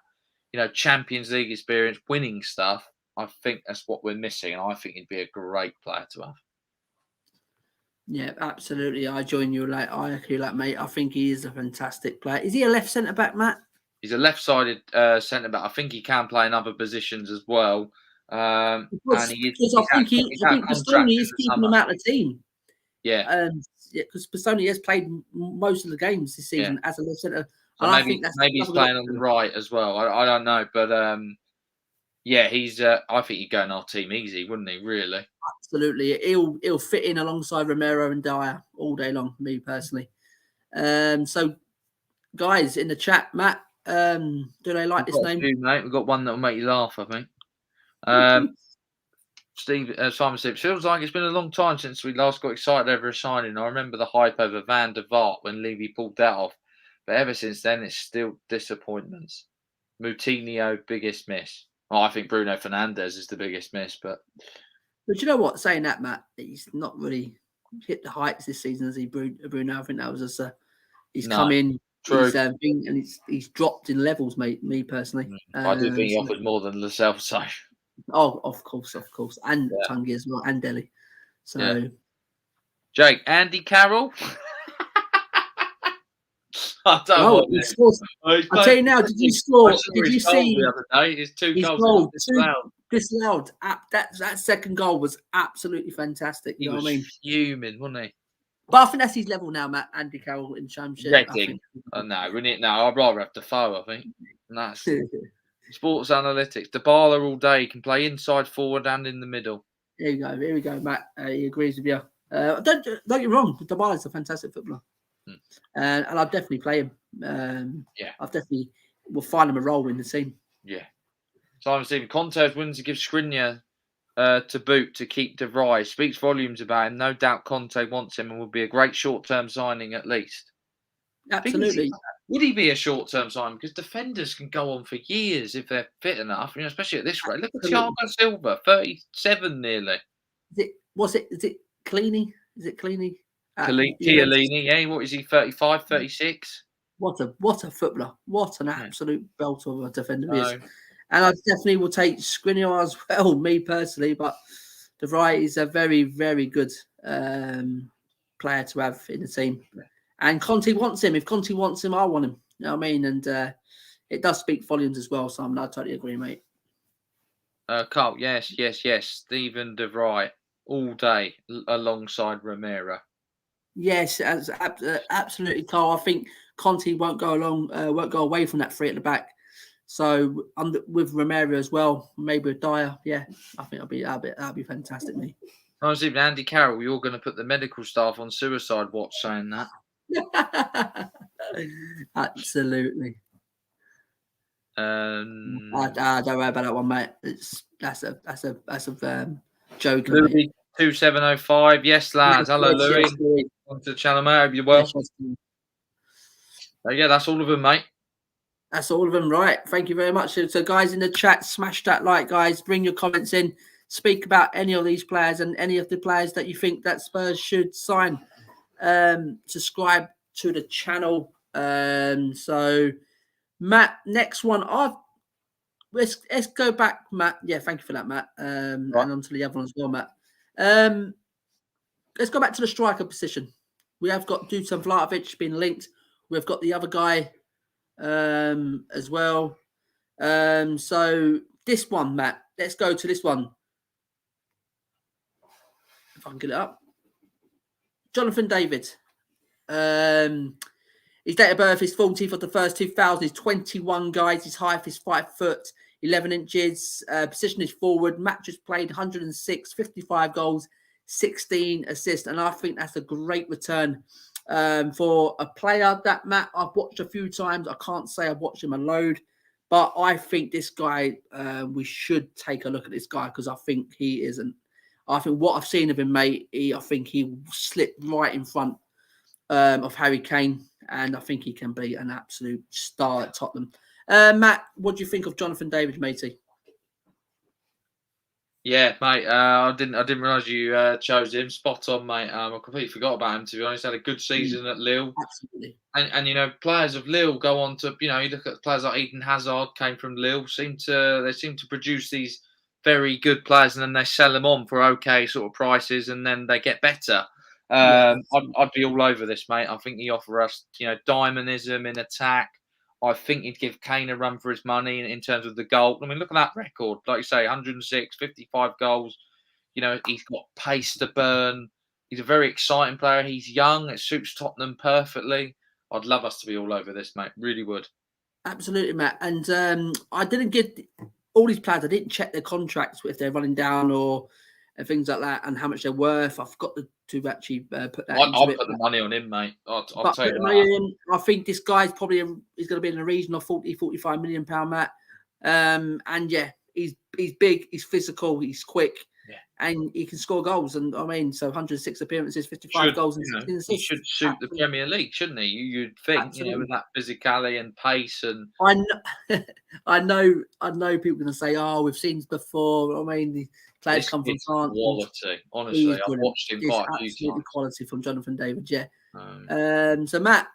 you know, Champions League experience, winning stuff, I think that's what we're missing. And I think he'd be a great player to have. Yeah, absolutely. I join you. I agree, mate. I think he is a fantastic player. Is he a left centre back, Matt? He's a left-sided centre back. I think he can play in other positions as well. And because I think Bastoni is keeping him out of the team. Yeah. Because Bastoni has played most of the games this season as a left centre. So maybe he's playing on the right as well. I don't know, but yeah, he's. I think he'd go in our team easy, wouldn't he? Really? Absolutely, he'll fit in alongside Romero and Dyer all day long. Me personally. So, guys in the chat, Matt, do they like this name? Mate, we've got one that'll make you laugh, I think. Simon said, feels like it's been a long time since we last got excited over a signing. I remember the hype over Van der Vaart when Levy pulled that off, but ever since then, it's still disappointments. Moutinho, biggest miss. Oh, I think Bruno Fernandes is the biggest miss, but you know what? Saying that, Matt, he's not really hit the heights this season as he Bruno. I think that was just he's come in. True. He's dropped in levels, mate. Me personally, I do think he offered more than Lascelles. So, of course, and Tungi as well, and Delhi. So, Jake, Andy Carroll. I don't know. I'll tell you now. Did you score? Did you see the other day? His 2 goals disallowed. That second goal was absolutely fantastic. You know what I mean? Fuming, wasn't he? But I think that's his level now, Matt. Andy Carroll in Championship. No, I'd rather have Defoe, I think. And that's sports analytics. Dybala all day. He can play inside, forward, and in the middle. Here we go, Matt. He agrees with you. Don't get me wrong. Dybala's a fantastic footballer. And I'll definitely play him. I'll definitely will find him a role in the team. Yeah. Simon Stephen, Conte's willing to give Skriniar to boot to keep De Vrij. Speaks volumes about him. No doubt Conte wants him and would be a great short-term signing at least. Absolutely. Would he be a short-term signing? Because defenders can go on for years if they're fit enough, you know, especially at this rate. Look at Thiago Silva, 37 nearly. Is it Cleany? Is it Cleany? Chiellini, yeah. What is he, 35, 36? What a footballer! What an Yeah. absolute belt of a defender he is. And I definitely will take Skriniar as well, me personally. But De Vrij is a very, very good player to have in the team. And Conte wants him. If Conte wants him, I want him. You know what I mean? And it does speak volumes as well. So I totally agree, mate. Carl, yes. Stephen De Vrij all day alongside Romero. Yes, absolutely, Carl. I think Conte won't go away from that three at the back. So with Romero as well, maybe with Dyer. Yeah, I think that'll be fantastic, mate. I was even Andy Carroll. You're going to put the medical staff on suicide watch saying that. Absolutely. Don't worry about that one, mate. That's a joke. Louis 2705. Yes, lads. Hello, Louis. Welcome to the channel, mate. Hope you're well. Yeah, that's all of them, mate. That's all of them, right? Thank you very much. So, guys in the chat, smash that like, guys. Bring your comments in. Speak about any of these players and any of the players that you think that Spurs should sign. Subscribe to the channel. So, Matt, next one. Let's go back, Matt. Yeah, thank you for that, Matt. And on to the other one as well, Matt. Let's go back to the striker position. We have got Dusan Vlahovic being linked. We've got the other guy as well. So this one, Matt, let's go to this one. If I can get it up. Jonathan David. His date of birth is 14th of the 1st, 2000. He's 21, guys. His height is 5 foot, 11 inches. Position is forward. Matches played 106, 55 goals, 16 assists. And I think that's a great return for a player that, Matt, I've watched a few times. I can't say I've watched him a load. But I think this guy, we should take a look at this guy because I think he isn't. I think what I've seen of him, mate, I think he will slip right in front of Harry Kane. And I think he can be an absolute star at Tottenham. Matt, what do you think of Jonathan David, matey? Yeah, mate. I didn't realise you chose him. Spot on, mate. I completely forgot about him. To be honest, had a good season at Lille. Absolutely. And you know, players of Lille go on to, you know, you look at players like Eden Hazard came from Lille. They seem to produce these very good players, and then they sell them on for okay sort of prices, and then they get better. I'd be all over this, mate. I think he offer us, you know, dynamism in attack. I think he'd give Kane a run for his money in terms of the goal. I mean, look at that record. Like you say, 106, 55 goals. You know, he's got pace to burn. He's a very exciting player. He's young. It suits Tottenham perfectly. I'd love us to be all over this, mate. Really would. Absolutely, Matt. And I didn't get all these players. I didn't check their contracts if they're running down or things like that, and how much they're worth. I forgot to actually put that. I'll put the money on him, mate. I'll tell you that. I think this guy's probably he's going to be in the region of 40, 45 million pound, Matt. And yeah, he's big, he's physical, he's quick. Yeah. And he can score goals, and I mean, so 106 appearances, 55 goals, and 16 assists. He should suit the Premier League, shouldn't he? You'd think, you know, with that physicality and pace, and I know people are going to say, "Oh, we've seen this before." I mean, the players come from France. Quality, honestly, I've watched him quite a few times. Quality from Jonathan David, yeah. So Matt,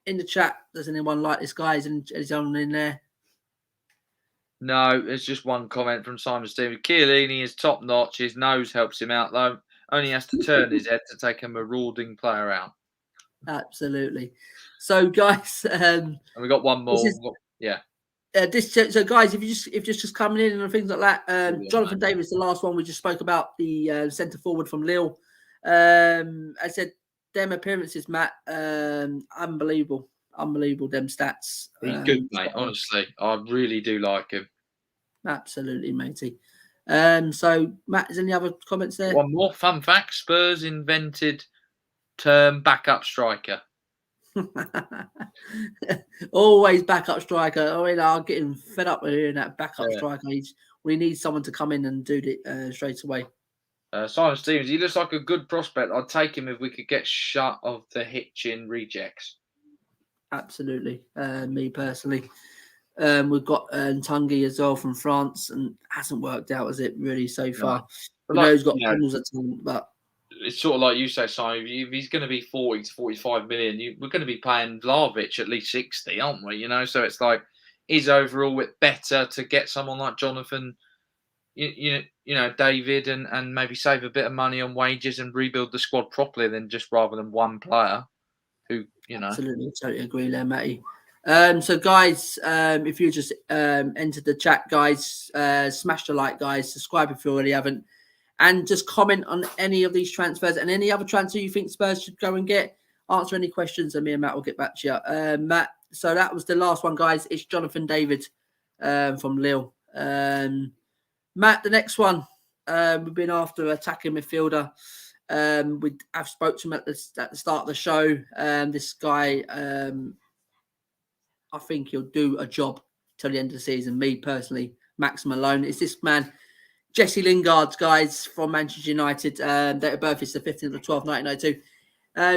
in the chat, does anyone like this guy? Is anyone in there? No, it's just one comment from Simon Stevens. Chiellini is top notch. His nose helps him out, though. Only has to turn his head to take a marauding player out. Absolutely. So, guys, and we got one more. So, guys, if you're just coming in and things like that, Jonathan Davis, the last one we just spoke about, the centre forward from Lille. I said them appearances, Matt, unbelievable. Unbelievable, them stats. He's good, mate. Honestly, I really do like him. Absolutely, matey. So, Matt, is any other comments there? One more fun fact: Spurs invented term backup striker. Always backup striker. I mean, I'm getting fed up with hearing that backup striker. We need someone to come in and do it straight away. Simon Stevens, he looks like a good prospect. I'd take him if we could get shut of the Hitchin rejects. Absolutely. Me personally. We've got Tanguy as well from France, and hasn't worked out, has it, really, so far? We know he's got problems at time, but it's sort of like you say, Simon. If he's going to be 40 to 45 million, we're going to be paying Vlahovic at least 60, aren't we? So it's like, is overall it better to get someone like Jonathan, David, and maybe save a bit of money on wages and rebuild the squad properly than just rather than one player who, Absolutely, totally agree there, Matty. So guys, if you just entered the chat, guys, smash the like, guys, subscribe if you already haven't, and just comment on any of these transfers and any other transfer you think Spurs should go and get. Answer any questions, and me and Matt will get back to you. Matt, so that was the last one, guys. It's Jonathan David from Lille. Matt, the next one, we've been after attacking midfielder. I've spoke to him at the start of the show. This guy, I think he'll do a job till the end of the season. Me personally, Max Malone. It's this man, Jesse Lingard, guys, from Manchester United. Date of birth is the 15th of 12th, 1992.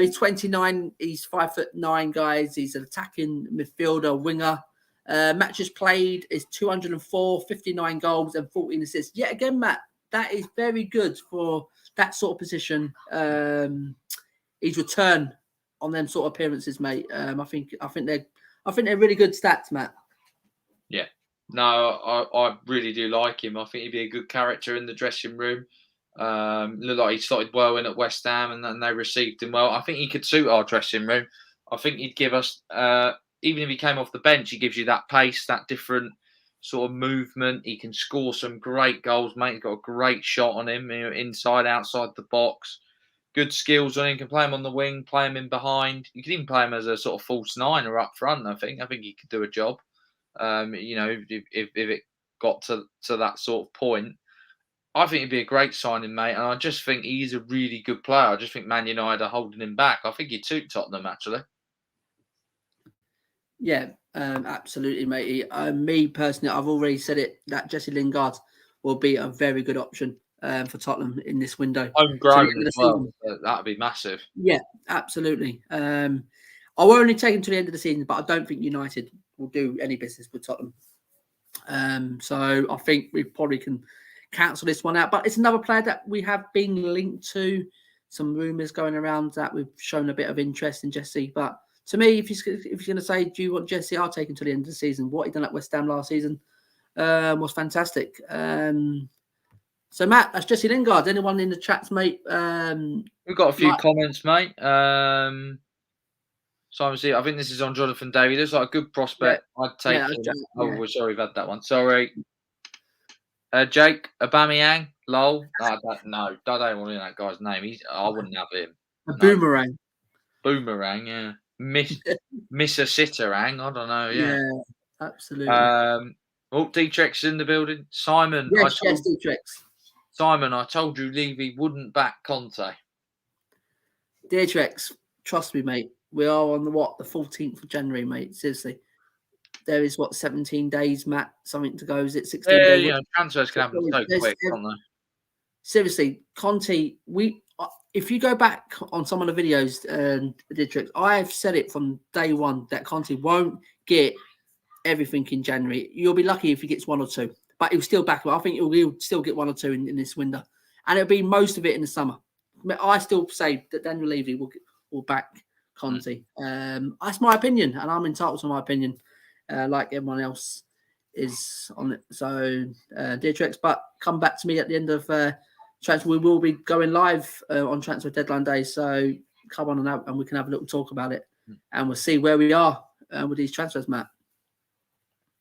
He's 29. He's 5'9", guys. He's an attacking midfielder, winger. Matches played is 204, 59 goals and 14 assists. Yet again, Matt, that is very good for that sort of position. His return on them sort of appearances, mate. I think they're really good stats, Matt. Yeah. No, I really do like him. I think he'd be a good character in the dressing room. Looked like he started well in at West Ham, and then they received him well. I think he could suit our dressing room. I think he'd give us, even if he came off the bench, he gives you that pace, that different sort of movement. He can score some great goals, mate. He's got a great shot on him, inside, outside the box. Good skills on him. Can play him on the wing, play him in behind. You can even play him as a sort of false nine or up front. I think he could do a job. If it got to that sort of point, I think it'd be a great signing, mate. And I just think he's a really good player. I just think Man United are holding him back. I think he'd suit Tottenham, actually. Yeah, absolutely, matey. Me personally, I've already said it, that Jesse Lingard will be a very good option for Tottenham in this window. Homegrown as well. That'd be massive. Yeah, absolutely. I'll only take him to the end of the season, but I don't think United will do any business with Tottenham. So I think we probably can cancel this one out. But it's another player that we have been linked to. Some rumours going around that we've shown a bit of interest in Jesse. But to me, if he's going to say, do you want Jesse? I'll take him to the end of the season. What he done at West Ham last season was fantastic. So, Matt, that's Jesse Lingard. Anyone in the chats, mate? We've got a few comments, mate. Simon C, I think this is on Jonathan David. It's like a good prospect. Yeah. I'd take him. Oh, we're sorry, we've had that one. Sorry. Jake Aubameyang, lol. No, I don't want to know that guy's name. I wouldn't have him. Boomerang. Boomerang, yeah. Mr. Sitterang, I don't know. Yeah, absolutely. Dietrich's in the building. Simon, yes, Dietrich. Simon, I told you Levy wouldn't back Conte. Dietrich, trust me, mate. We are on the 14th of January, mate. Seriously. There is 17 days, Matt, something to go. Is it 16 days? Yeah, transfers can happen so quick, can't they? Seriously, Conte, if you go back on some of the videos, Dietrich, I have said it from day one that Conte won't get everything in January. You'll be lucky if he gets one or two, but he'll still back. I think he'll still get one or two in this window, and it'll be most of it in the summer. I still say that Daniel Levy will back Conte. That's my opinion, and I'm entitled to my opinion, like everyone else is on it. So, Dietrich, but come back to me at the end of transfer. We will be going live on transfer deadline day, so come on and we can have a little talk about it, and we'll see where we are with these transfers, Matt.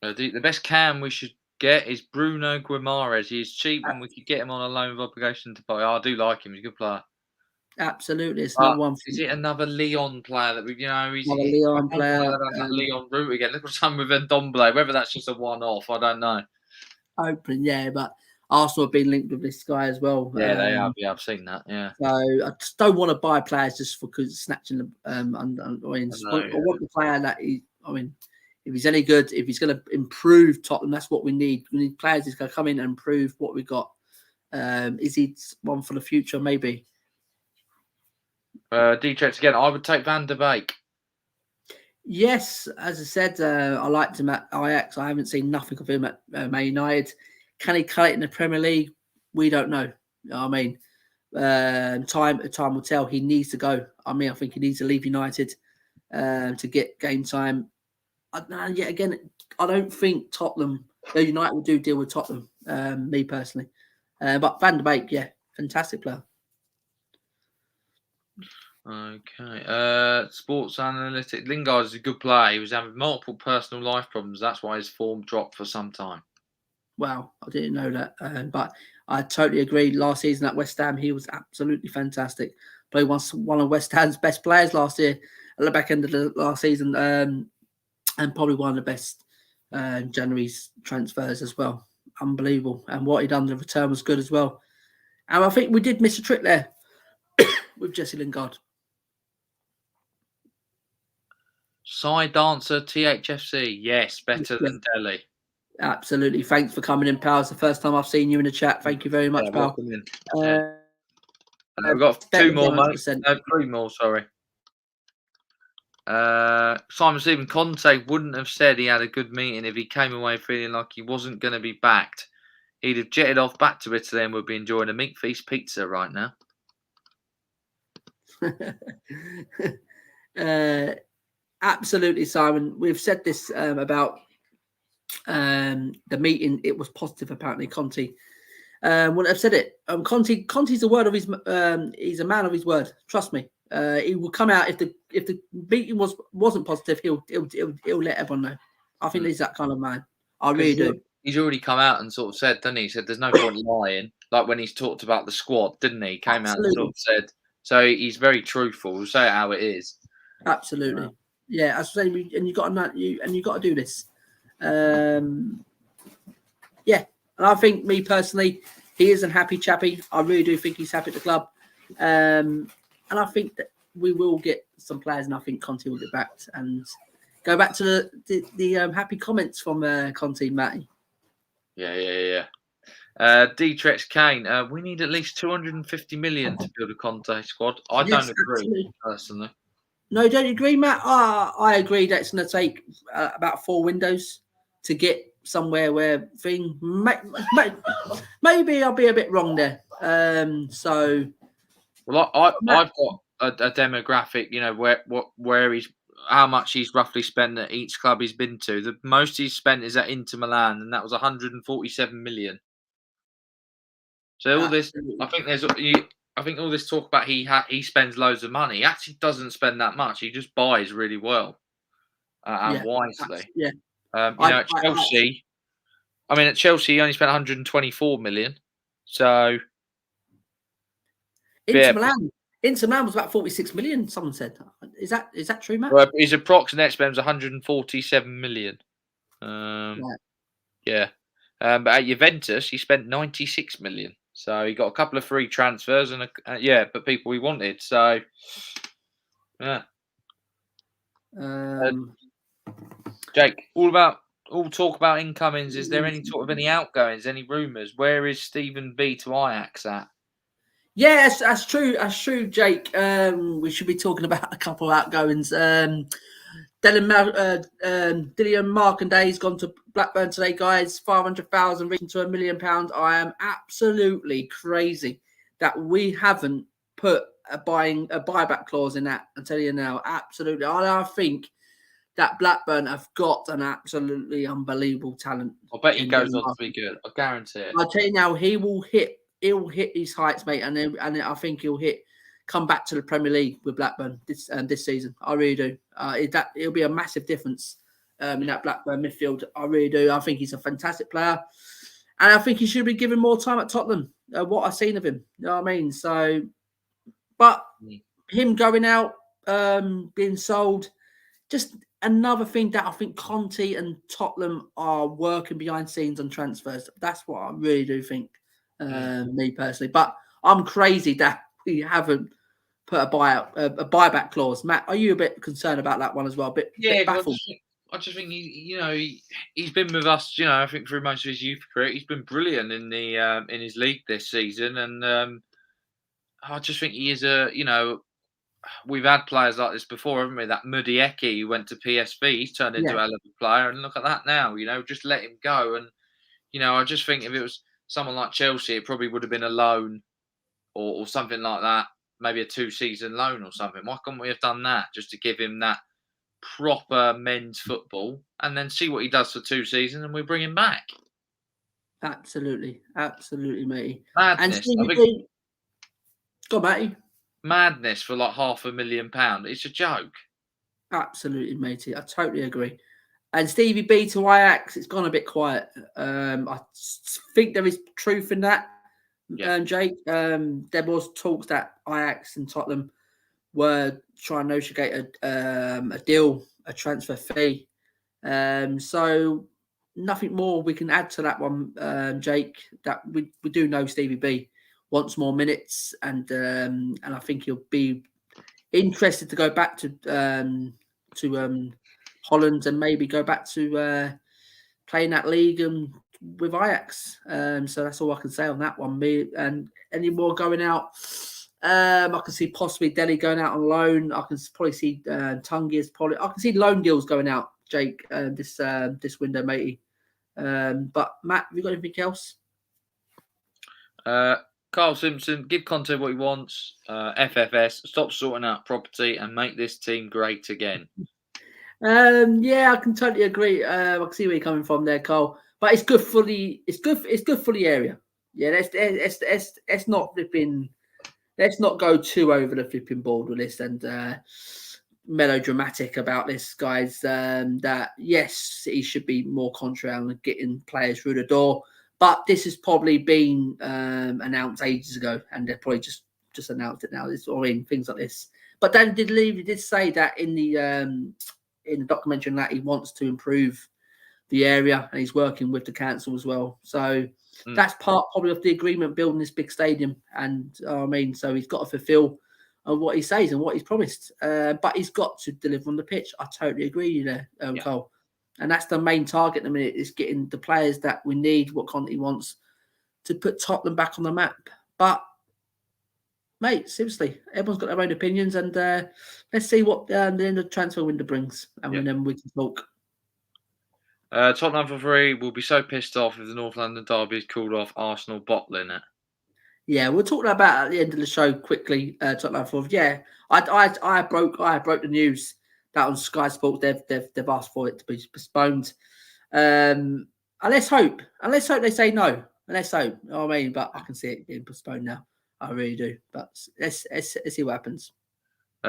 The best cam we should get is Bruno Guimaraes. He's cheap, and we could get him on a loan with obligation to buy. I do like him. He's a good player. Absolutely, it's not one. Is it another Leon player that he's another Leon player? That Leon route again. Look what's happened with Ndombele. Whether that's just a one-off, I don't know. Open, yeah, but Arsenal have been linked with this guy as well. Yeah, they have. Yeah, I've seen that. Yeah. So I just don't want to buy players just for snatching them. I want the player that if he's any good, if he's going to improve Tottenham, that's what we need. We need players who's going to come in and improve what we got. Is he one for the future? Maybe. Dietrich again. I would take Van der Beek. Yes, as I said, I liked him at Ajax. I haven't seen nothing of him at Man United. Can he cut it in the Premier League? We don't know. You know what I mean, Time will tell. He needs to go. I mean, I think he needs to leave United to get game time. Yet again, I don't think Tottenham, United will do deal with Tottenham. Me personally, but Van der Beek, yeah, fantastic player. Okay. Sports analytic. Lingard is a good player. He was having multiple personal life problems. That's why his form dropped for some time. Wow, I didn't know that. But I totally agree. Last season at West Ham, he was absolutely fantastic. Played one of West Ham's best players last year at the back end of the last season, and probably one of the best January's transfers as well. Unbelievable. And what he done, the return was good as well. And I think we did miss a trick there with Jesse Lingard. Side dancer THFC. Yes, better than Delhi. Absolutely. Thanks for coming in, pal. It's the first time I've seen you in the chat. Thank you very much, pal. Welcome in. We've got 2 more, mate. No, 3 more, sorry. Simon Stephen Conte wouldn't have said he had a good meeting if he came away feeling like he wasn't going to be backed. He'd have jetted off back to Italy and would be enjoying a meat feast pizza right now. Absolutely, Simon. We've said this about the meeting. It was positive, apparently. Conte wouldn't have said it. Conte's a word of his. He's a man of his word. Trust me. He will come out if the meeting wasn't positive. He'll let everyone know. I think he's that kind of man. I really do. He's already come out and sort of said, didn't he? He said there's no point lying. Like when he's talked about the squad, didn't he? He came out and sort of said. So he's very truthful. We'll say it how it is. Absolutely. Yeah, as I say, and you got to do this. Yeah, and I think me personally, he is a happy chappy. I really do think he's happy at the club, and I think that we will get some players, and I think Conte will get backed and go back to the happy comments from Conte, Matty. Yeah. D-Trex Kane, we need at least 250 million to build a Conte squad. I don't agree, personally. No, don't you agree, Matt? I agree that it's going to take about 4 windows to get somewhere where maybe I'll be a bit wrong there. So, well, I've got a demographic, you know, where he's how much he's roughly spent at each club he's been to. The most he's spent is at Inter Milan, and that was 147 million. So all this, I think all this talk about he spends loads of money. He actually doesn't spend that much. He just buys really well and wisely. Yeah. At Chelsea, at Chelsea he only spent 124 million. So Inter Milan was about 46 million. Someone said, "Is that true, Matt?" Well, his approximate spend was 147 million. Yeah. But at Juventus he spent 96 million. So he got a couple of free transfers and but people he wanted. So yeah. Jake, all talk about incomings. Is there any sort of any outgoings, any rumours? Where is Stephen B to Ajax at? Yeah, that's true. That's true, Jake. We should be talking about a couple of outgoings. Dylan Markanday's gone to Blackburn today, guys. 500,000 reaching to £1 million. I am absolutely crazy that we haven't put a buyback clause in that. I tell you now, absolutely. I think that Blackburn have got an absolutely unbelievable talent. I bet he goes on to be good. I guarantee it. I tell you now, he'll hit these heights, mate, and I think he'll come back to the Premier League with Blackburn this season. I really do. It'll be a massive difference in that Blackburn midfield. I really do. I think he's a fantastic player, and I think he should be given more time at Tottenham. What I've seen of him, you know what I mean. So, but him going out, being sold, just another thing that I think Conte and Tottenham are working behind scenes on transfers. That's what I really do think. Me personally, but I'm crazy that we haven't put a buyback clause. Matt, are you a bit concerned about that one as well? Bit baffled. I just think he's been with us. I think through most of his youth career, he's been brilliant in the in his league this season, and I just think he is we've had players like this before, haven't we? That Mudieki who went to PSV, he's turned into a hell of a player, and look at that now. Just let him go, and I just think if it was someone like Chelsea, it probably would have been a loan or something like that. Maybe a 2-season loan or something. Why couldn't we have done that just to give him that proper men's football and then see what he does for 2 seasons and we bring him back? Absolutely, matey. And Madness. I Stevie think B, go on, matey. madness for like £500,000. It's a joke. Absolutely, matey. I totally agree. And Stevie B to Ajax, it's gone a bit quiet. I think there is truth in that, Yeah. Jake. There was talks that Ajax and Tottenham were trying to negotiate a deal, a transfer fee. So nothing more we can add to that one, Jake. That we do know Stevie B wants more minutes, and I think he'll be interested to go back to Holland and maybe go back to playing that league with Ajax. So that's all I can say on that one. Me and any more going out. I can see possibly Delhi going out on loan. I can probably see Tungi's probably. I can see loan deals going out, Jake, this window, matey. But Matt, have you got anything else? Carl Simpson, give Conte what he wants. FFS, stop sorting out property and make this team great again. Yeah, I can totally agree. I can see where you're coming from there, Carl. But it's good for the area. Yeah, let's not flipping. Let's not go too over the flipping board with this and melodramatic about this, guys. That yes, he should be more contrary and getting players through the door. But this has probably been announced ages ago, and they're probably just announced it now. It's all in things like this. But Dan did say that in the documentary that he wants to improve the area and he's working with the council as well. So that's part probably of the agreement building this big stadium. And so he's got to fulfill what he says and what he's promised. But he's got to deliver on the pitch. I totally agree with you there, Cole. And that's the main target at the minute, is getting the players that we need, what Conte wants, to put Tottenham back on the map. But mate, seriously, everyone's got their own opinions, and let's see what the end of the transfer window brings, and then we can talk. Tottenham for 3 will be so pissed off if the North London derby is called off. Arsenal bottling it. Yeah, we'll talk about at the end of the show quickly. Tottenham for yeah, I broke the news that on Sky Sports they've asked for it to be postponed. And let's hope they say no. And let's hope. You know what I mean? But I can see it being postponed now. I really do. But let's see what happens.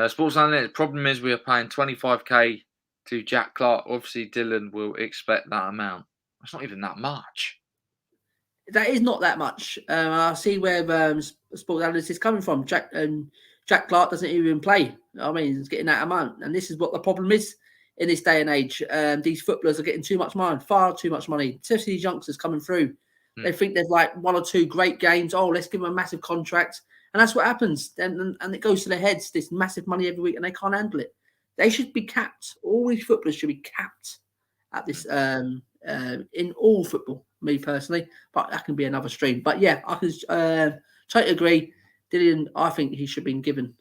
Sports Analyst, the problem is we are paying 25k to Jack Clark. Obviously, Dylan will expect that amount. It's not even that much. That is not that much. I see where Sports Analyst is coming from. Jack Clark doesn't even play. I mean, he's getting that amount. And this is what the problem is in this day and age. These footballers are getting too much money, far too much money. Especially these youngsters coming through. They think there's like 1 or 2 great games. Oh, let's give them a massive contract. And that's what happens. And it goes to their heads, this massive money every week, and they can't handle it. They should be capped. All these footballers should be capped at this in all football, me personally. But that can be another stream. But yeah, I can totally agree. Dylan, I think he should have been given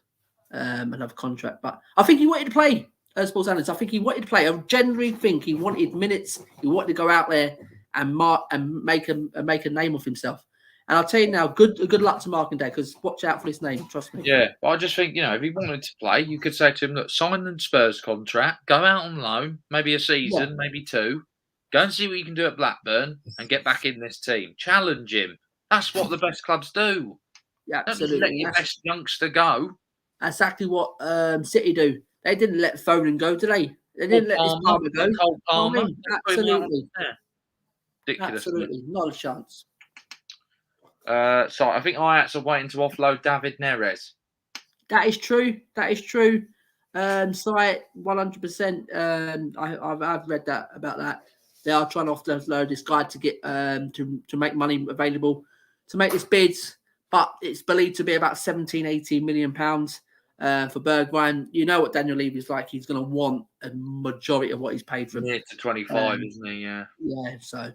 another contract. But I think he wanted to play, Sports Analyst. I think he wanted to play. I generally think he wanted minutes. He wanted to go out there and make a name of himself. And I'll tell you now, good luck to Mark and Dad, because watch out for his name. Trust me. Yeah, but I just think, if he wanted to play, you could say to him, look, sign the Spurs contract, go out on loan, maybe a season, maybe 2, go and see what you can do at Blackburn and get back in this team. Challenge him. That's what the best clubs do. Yeah, absolutely. Don't let your best youngster go. Exactly what City do. They didn't let Foden go, did they? They didn't let this Palmer go. Cole Palmer. Absolutely. Ridiculous. Absolutely. Not a chance. So I think Ajax are waiting to offload David Neres. That is true. Site 100%. I've read that about that. They are trying to offload this guy to get to make money available to make this bid, but it's believed to be about 17-18 million pounds for Bergwijn. You know what Daniel Levy is like. He's going to want a majority of what he's paid for him. Near to 25, isn't he? Yeah. Yeah. So.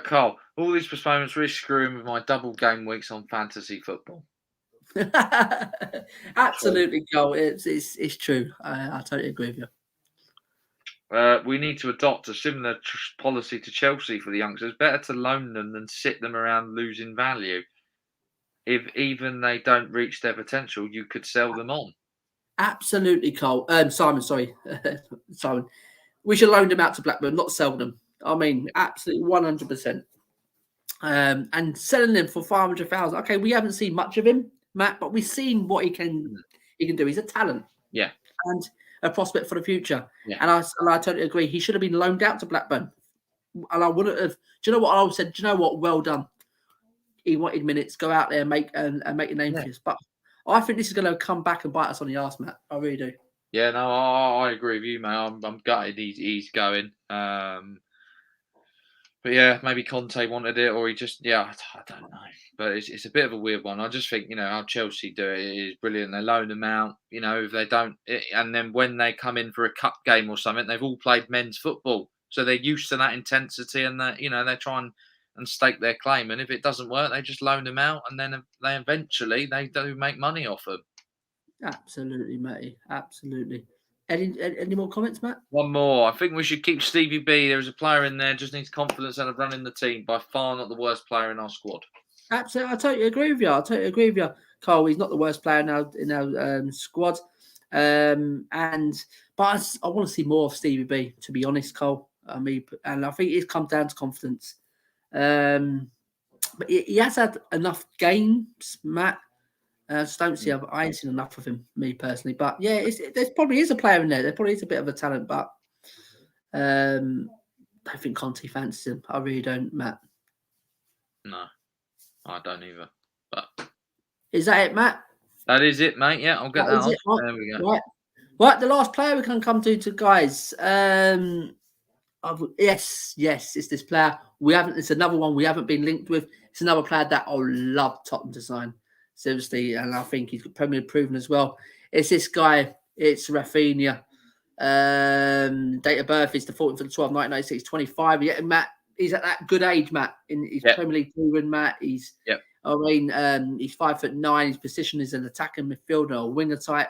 Carl, all these postponements really screwing with my double game weeks on fantasy football. Absolutely, Carl. It's true. I totally agree with you. We need to adopt a similar policy to Chelsea for the youngsters. Better to loan them than sit them around losing value. if even they don't reach their potential, you could sell them on. Absolutely, Cole. Simon, sorry, Simon. We should loan them out to Blackburn, not sell them. I mean, absolutely 100%. And selling them for 500,000. Okay, we haven't seen much of him, Matt, but we've seen what he can do. He's a talent, Yeah, and a prospect for the future. Yeah. And I totally agree. He should have been loaned out to Blackburn, and I wouldn't have. Do you know what I said? Do you know what? Well done. He wanted minutes. Go out there and make a name for us. But I think this is going to come back and bite us on the arse, Matt. I really do. Yeah, no, I agree with you, mate. I'm gutted he's going. But yeah, maybe Conte wanted it, or he just I don't know. But it's a bit of a weird one. I just think how Chelsea do it is brilliant. They loan them out, if they don't, and then when they come in for a cup game or something, they've all played men's football, so they're used to that intensity, and that they try and stake their claim. And if it doesn't work, they just loan them out, and then they eventually do make money off them. Absolutely, Matty. Absolutely. Any more comments, Matt? One more. I think we should keep Stevie B. There's a player in there, just needs confidence and of running the team. By far not the worst player in our squad. Absolutely. I totally agree with you. Cole, he's not the worst player in our squad. But I want to see more of Stevie B, to be honest, Cole. And I think it comes down to confidence. But he has had enough games, Matt. I just don't see. I ain't seen enough of him, me personally. But yeah, there probably is a player in there. There probably is a bit of a talent, but I don't think Conte fancies him. I really don't, Matt. No, I don't either. But is that it, Matt? That is it, mate. Yeah, I'll get that on. Right. There we go. Right. The last player we can come to guys. Yes, it's this player. It's another one we haven't been linked with. It's another player that I would love Tottenham to sign. Seriously, and I think he's probably proven as well. It's this guy. It's Rafinha. Date of birth is the 14th of the 12th, 1996, 25. Yeah, Matt, he's at that good age, Matt. He's Premier League proven, Matt. He's 5'9". His position is an attacking midfielder or winger type.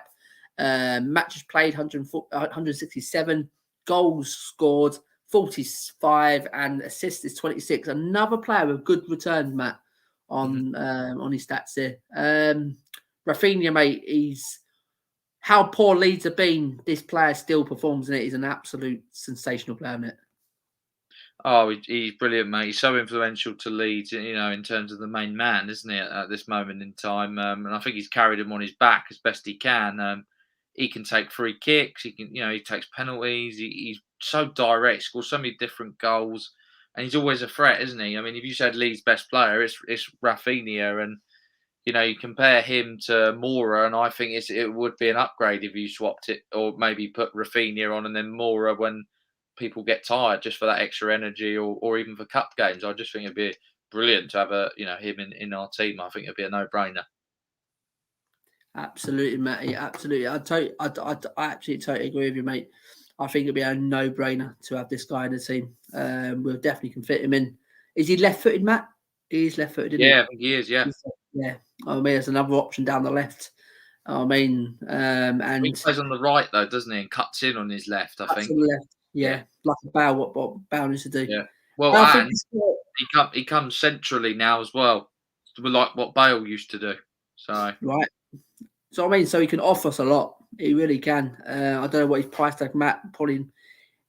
Matches played 167, goals scored 45, and assists is 26. Another player with good return, Matt, on his stats here. Rafinha, mate, he's how poor Leeds have been. This player still performs in it. He's an absolute sensational player, isn't it? Oh, he's brilliant, mate. He's so influential to Leeds, in terms of the main man, isn't he, at this moment in time? And I think he's carried him on his back as best he can. He can take free kicks. He can, he takes penalties. He's so direct, scores so many different goals, and he's always a threat, isn't he? I mean, if you said Leeds' best player, it's Rafinha, and you compare him to Moura, and I think it would be an upgrade if you swapped it, or maybe put Rafinha on and then Moura when people get tired, just for that extra energy, or even for cup games. I just think it'd be brilliant to have him in our team. I think it'd be a no-brainer. Absolutely, Matty. Absolutely. I actually totally agree with you, mate. I think it'd be a no-brainer to have this guy in the team. We'll definitely can fit him in. Is he left-footed, Matt? He's left-footed, isn't he? Yeah, I think he is. Yeah. Yeah. I mean, there's another option down the left. I mean, and he plays on the right though, doesn't he? And cuts in on his left. I think. On the left. Yeah, like a bow. What Bow used to do. Yeah. Well, and he comes centrally now as well, like what Bale used to do. So right. So I mean, so he can offer us a lot. He really can. I don't know what his price tag, Matt. Probably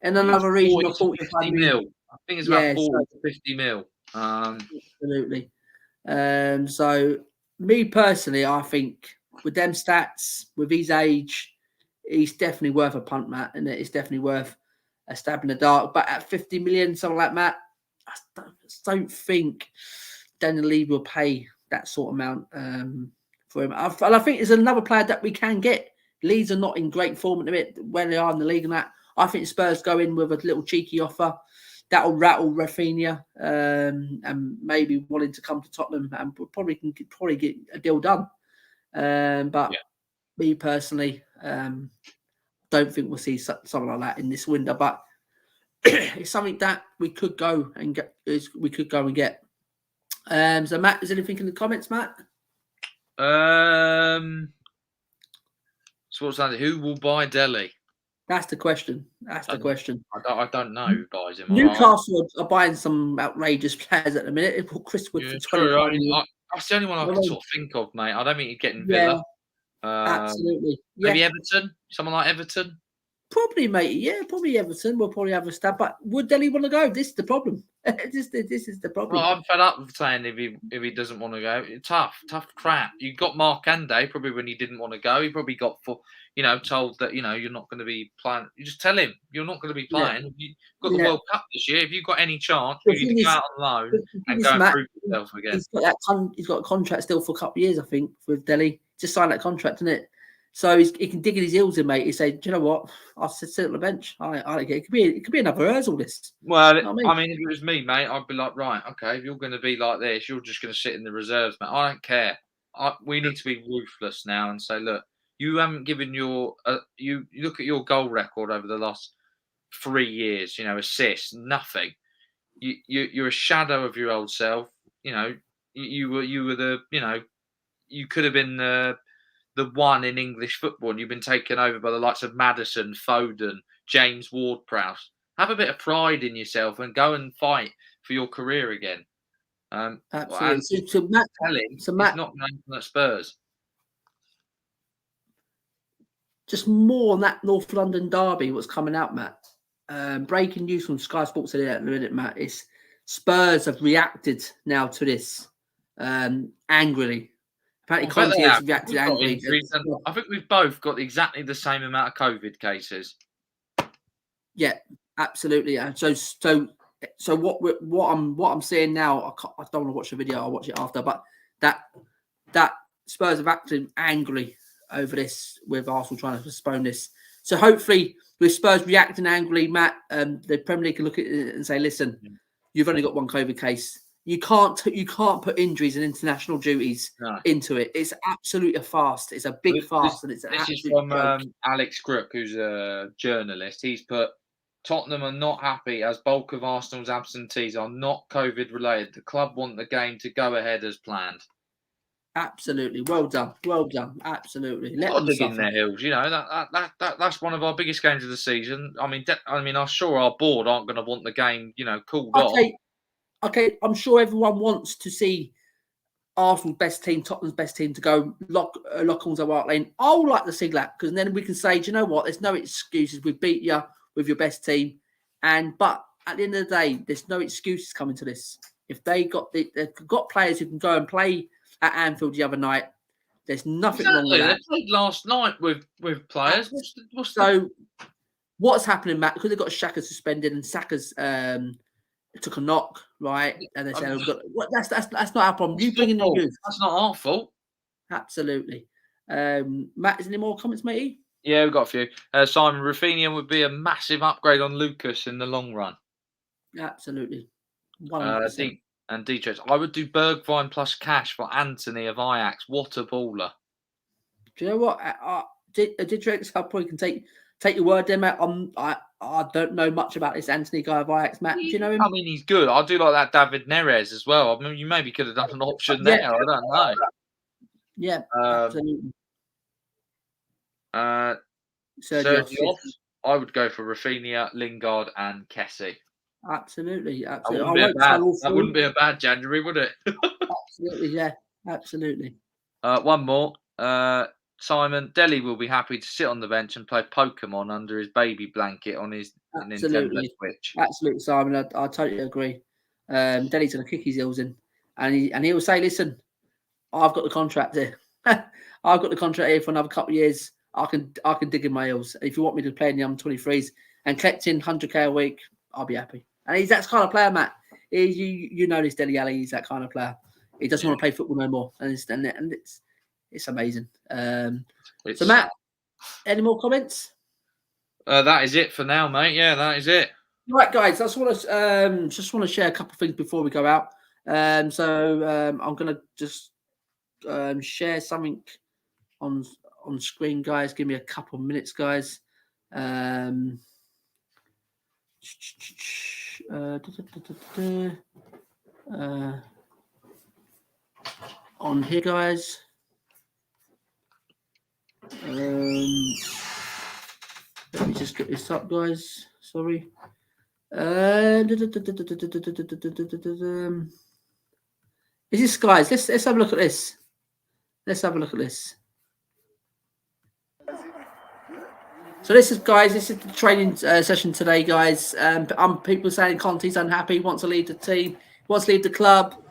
in another region of 50 mil. I think it's about 40 to 50 mil. Absolutely. So me personally, I think with them stats, with his age, he's definitely worth a punt, Matt, and it's definitely worth a stab in the dark. But at 50 million, something like Matt, I don't think Daniel Levy will pay that sort of amount for him. And I think there's another player that we can get. Leeds are not in great form at the minute when they are in the league and that. I think Spurs go in with a little cheeky offer that'll rattle Rafinha and maybe wanting to come to Tottenham, and probably get a deal done. But me personally, don't think we'll see something like that in this window. But it's something that we could go and get. So Matt, is anything in the comments, Matt? So what's that? Who will buy Delhi? That's the question. I don't know who buys him. Newcastle are buying some outrageous players at the minute. They put Chris Wood for 25 million. That's the only one I I can mean, sort of think of, mate. I don't think you'd get in yeah, Villa. absolutely. Maybe Yeah, Everton. Someone like Everton. probably, mate. Yeah, probably Everton will probably have a stab. But would Delhi want to go? This is the problem. this is the Well, problem. I'm fed up with saying if he doesn't want to go. Tough crap. You got Mark Ande probably when he didn't want to go. He probably got told that you're not going to be playing. You just tell him you're not going to be Yeah, playing. You've got the yeah. World Cup this year. If you've got any chance, The you need thing to go is, out on loan the thing and is, go and Matt, prove yourself again. he's got a contract still for a couple of years, I think, with Delhi. Just signed that contract, isn't it? So he can dig in his heels in, mate. He say, "Do you know what? I'll sit on the bench. I don't care. It could be another Ozil this. Well, You know what I mean? I mean, if it was me, mate, I'd be like, right, okay, if you're going to be like this, you're just going to sit in the reserves, mate. I don't care. We need to be ruthless now and say, look, you haven't given you look at your goal record over the last 3 years. Assists, nothing. You're a shadow of your old self. You were the you could have been the one in English football, and you've been taken over by the likes of Maddison, Foden, James Ward-Prowse. Have a bit of pride in yourself and go and fight for your career again. Absolutely. And just So Matt, tell him so he's Matt, not going at Spurs. just more on that North London derby. What's coming out, Matt? Breaking news from Sky Sports today at the minute, Matt. Is Spurs have reacted now to this angrily. Apparently, I bet Conte they has have. reacted We've got angrily. injuries, and I think we've both got exactly the same amount of COVID cases. Yeah, absolutely. And so what I'm seeing now, I don't want to watch the video. I'll watch it after. But that Spurs have acted angrily over this, with Arsenal trying to postpone this. So hopefully, with Spurs reacting angrily, Matt, the Premier League can look at it and say, listen, you've only got one COVID case. You can't put injuries and international duties into it. It's absolutely a fast. It's a big fast, and it's an This is absolute from joke. Alex Crook, who's a journalist. He's put, Tottenham are not happy as bulk of Arsenal's absentees are not COVID related. The club want the game to go ahead as planned. Absolutely, well done. Absolutely, let Got them to dig in suffer. their heels. That's one of our biggest games of the season. I mean, I'm sure our board aren't going to want the game, called off. Okay. I'm sure everyone wants to see Arsenal's best team, Tottenham's best team, to go lock arms at White Lane. I would like to see that, because then we can say, do you know what? There's no excuses. We beat you with your best team, but at the end of the day, there's no excuses coming to this. If they've got players who can go and play at Anfield the other night, there's nothing wrong with that. They played last night with players. What's happening, Matt? Because they've got Xhaka suspended and Saka's took a knock, right? And they said, that's not our problem. You bring in the youth. That's not our fault. Absolutely. Matt, is there any more comments, matey? Yeah, we've got a few. Simon, Rafinha would be a massive upgrade on Lucas in the long run. Absolutely. 100%. And Dietrich, I would do Bergwijn plus cash for Anthony of Ajax. What a baller. Do you know what? Dietrich, I probably can take your word there, Matt. I don't know much about this Anthony guy of Ajax, Matt. Do you know him? I mean, he's good. I do like that David Neres as well. I mean, you maybe could have done an option there. I don't know. Yeah, absolutely. Sergio, I would go for Rafinha, Lingard, and Kessie. Absolutely. That wouldn't be a bad January, would it? Absolutely, yeah. Absolutely. One more. Simon, Delhi will be happy to sit on the bench and play Pokemon under his baby blanket on his Nintendo Switch. Absolutely, Simon. I totally agree. Delhi's going to kick his heels in, and he'll say, "Listen, I've got the contract here. I've got the contract here for another couple of years. I can dig in my heels. If you want me to play in the under-23s and collecting 100k a week, I'll be happy." And he's that kind of player, Matt. You know this Dele Alli. He's that kind of player. He doesn't want to play football no more, and it's amazing. So Matt, any more comments? That is it for now, mate. Yeah, that is it. Right, guys. I just want to share a couple of things before we go out. I'm gonna just share something on screen, guys. Give me a couple of minutes, guys. On here, guys. Let me just get this up, guys. Sorry. Is this, guys? Let's have a look at this. Let's have a look at this. So this is, guys, this is the training session today, guys. People saying Conte's unhappy, wants to leave the team, wants to leave the club.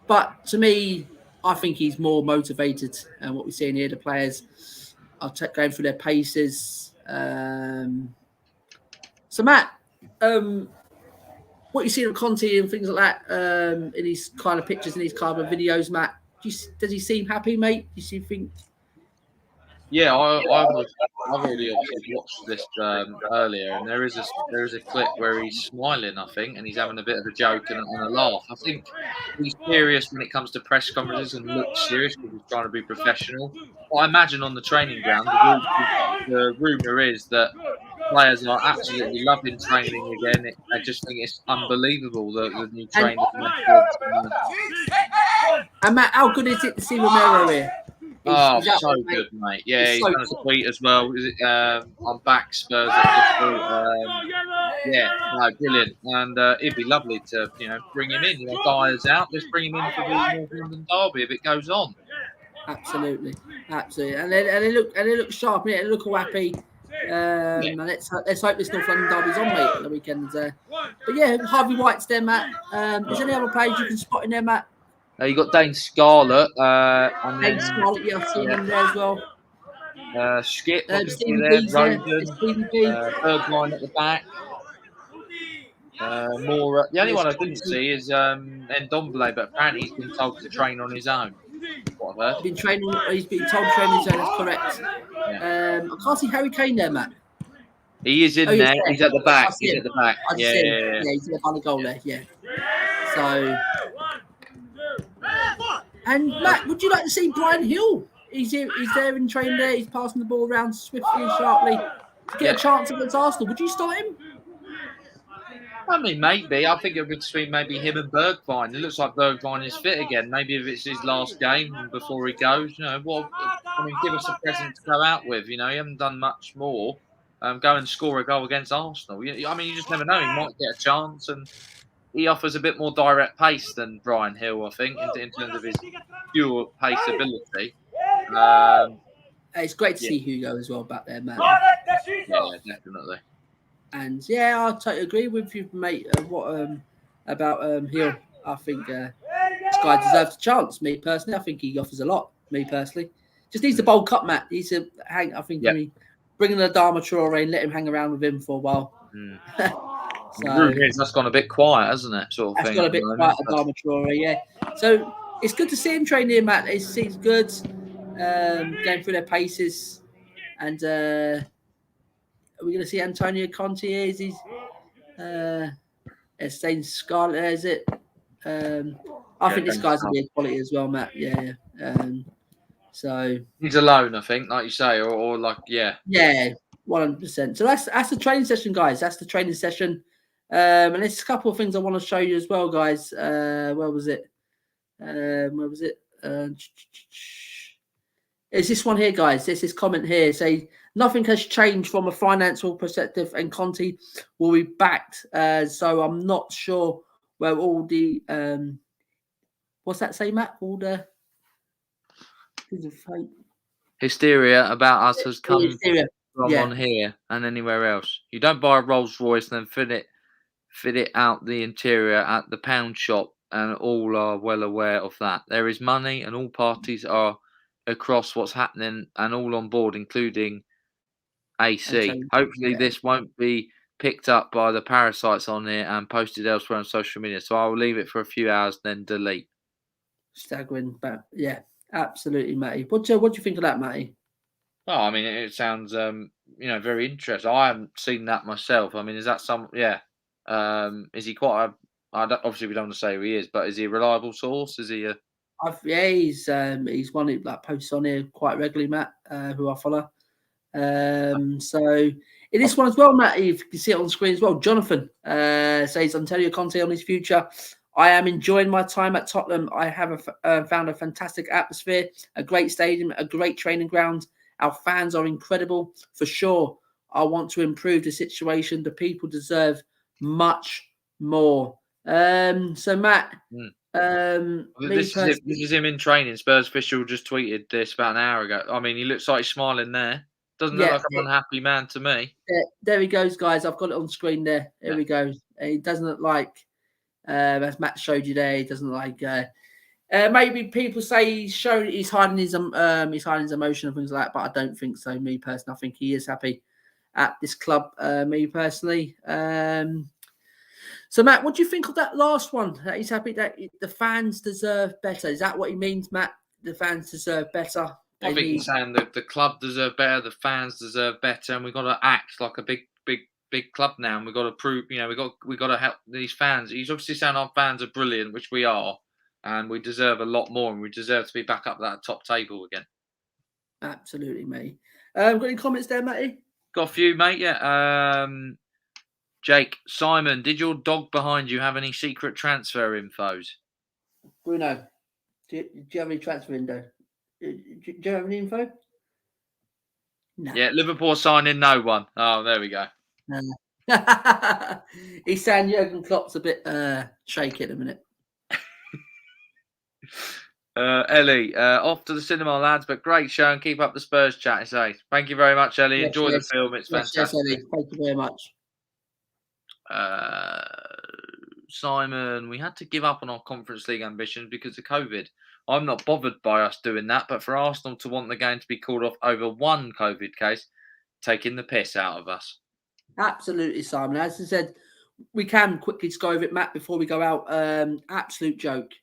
But to me, I think he's more motivated. And what we're seeing here, the players are going through their paces. So Matt, what you see of Conte and things like that in these kind of pictures, in these kind of videos, Matt, does he seem happy, mate? Do you think? Yeah, I've already obviously watched this earlier, and there is a clip where he's smiling, I think, and he's having a bit of a joke and a laugh. I think he's serious when it comes to press conferences and looks serious because he's trying to be professional. But I imagine on the training ground, the rumor is that players are absolutely loving training again. I just think it's unbelievable the new training methods. And Matt, how good is it to see Romero here? Oh, so good, mate. Yeah, he's done a tweet as well. Is it, I'm back, Spurs at yeah, no, brilliant. And it'd be lovely to, bring him in. Dyer's out. Let's bring him in for the North London derby if it goes on. Absolutely. And they look sharp. Yeah, they look all happy. And let's hope this North London derby's on, mate, at the weekend. But yeah, Harvey White's there, Matt. Is there any other players you can spot in there, Matt? You got Dane Scarlett. Dane Scarlett, yeah, I've seen him there as well. Skip, Stevie there. B's there. Roden, Bergwijn at the back. The only one I didn't see is Ndombele, but apparently he's been told to train on his own. What I've heard. He's been told to train on his own. That's correct. Yeah. I can't see Harry Kane there, Matt. He is in there. He's at the back. He's at the back. Yeah, he's in the goal there. Yeah. So. And Matt, would you like to see Brian Hill? He's there in training there. He's passing the ball around swiftly and sharply to get a chance against Arsenal. Would you start him? I mean, maybe. I think it would be between maybe him and Bergwijn. It looks like Bergwijn is fit again. Maybe if it's his last game before he goes, give us a present to go out with. You haven't done much more. Go and score a goal against Arsenal. You just never know. He might get a chance, and he offers a bit more direct pace than Brian Hill, I think, in terms of his pure pace ability. It's great to see Hugo as well back there, man. Yeah, definitely. And yeah, I totally agree with you, mate. About Hill? I think this guy deserves a chance. Me personally, I think he offers a lot. Me personally, just needs the bowl cut, Matt. Needs to hang. I think bringing the Adama Traore and let him hang around with him for a while. So that's gone a bit quiet, hasn't it? Sort of that's thing. Got a bit quiet, Adama Traore, yeah. So it's good to see him train here, Matt. It seems good, going through their paces, and are we going to see Antonio Conte? Is he? Dane Scarlett, is it? I think this guy's going to be a quality as well, Matt. Yeah. So he's alone, I think, like you say, or like, yeah. Yeah, 100%. So that's the training session, guys. That's the training session. And there's a couple of things I want to show you as well, guys. Where was it? It's this one here, guys. There's this comment here. Say nothing has changed from a financial perspective, and Conte will be backed. So I'm not sure where all the what's that say, Matt? All the hysteria about us has come from on here and anywhere else. You don't buy a Rolls Royce and then fit it out the interior at the pound shop, and all are well aware of that. There is money, and all parties are across what's happening and all on board, including AC. Hopefully this won't be picked up by the parasites on here and posted elsewhere on social media. So I will leave it for a few hours, then delete. Staggering, but yeah, absolutely, Matty. What do you think of that, Matty? Oh, I mean, it sounds very interesting. I haven't seen that myself. I mean, is that some? Yeah. Is he quite obviously we don't want to say who he is, but is he a reliable source? Is he a? He's one that posts on here quite regularly, Matt, who I follow. So in this one as well, Matt, you can see it on the screen as well. Jonathan says Antonio Conte on his future. I am enjoying my time at Tottenham. I have found a fantastic atmosphere, a great stadium, a great training ground. Our fans are incredible for sure. I want to improve the situation. The people deserve much more. So Matt, Me personally, This is him in training. Spurs official just tweeted this about an hour ago. I mean, he looks like he's smiling there. Doesn't look yeah, like an unhappy man to me. there he goes, guys. I've got it on screen there. Here Yeah. we go. He doesn't look like, as Matt showed you there, he doesn't look like. Maybe people say he's hiding his emotion and things like that, but I don't think so. Me personally, I think he is happy at this club. Me personally. So Matt, what do you think of that last one? That he's happy that the fans deserve better. Is that what he means, Matt? The fans deserve better. I think he's saying that the club deserve better, the fans deserve better, and we've got to act like a big club now. And we've got to prove, we got to help these fans. He's obviously saying our fans are brilliant, which we are, and we deserve a lot more, and we deserve to be back up that top table again. Absolutely, mate. Got any comments there, Matty? Got a few, mate. Yeah. Jake, Simon, did your dog behind you have any secret transfer infos? Bruno, do you have any transfer window? Do you have any info? No. Yeah, Liverpool signing no one. Oh, there we go. He's saying Jurgen Klopp's a bit shaky at the minute. Ellie, off to the cinema, lads, but great show and keep up the Spurs chat. Say, thank you very much, Ellie. Enjoy the film; it's fantastic. Yes, Ellie. Thank you very much. Simon, we had to give up on our Conference League ambitions because of COVID. I'm not bothered by us doing that, but for Arsenal to want the game to be called off over one COVID case, taking the piss out of us. Absolutely, Simon. As I said, we can quickly just go over it, Matt, before we go out. Absolute joke.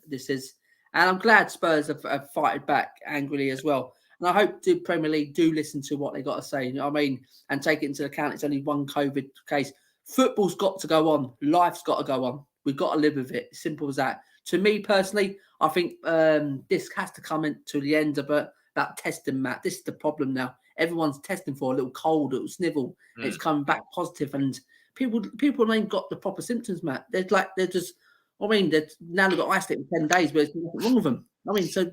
This is. And I'm glad Spurs have fighted back angrily as well. And I hope the Premier League do listen to what they got to say, you know what I mean? And take it into account. It's only one COVID case. Football's got to go on. Life's got to go on. We've got to live with it. Simple as that. To me personally, I think this has to come into the end about testing, Matt. This is the problem now. Everyone's testing for a little cold, a little snivel. It's coming back positive, and people ain't got the proper symptoms, Matt. They've now got isolated for 10 days, but there's nothing wrong with them. I mean, so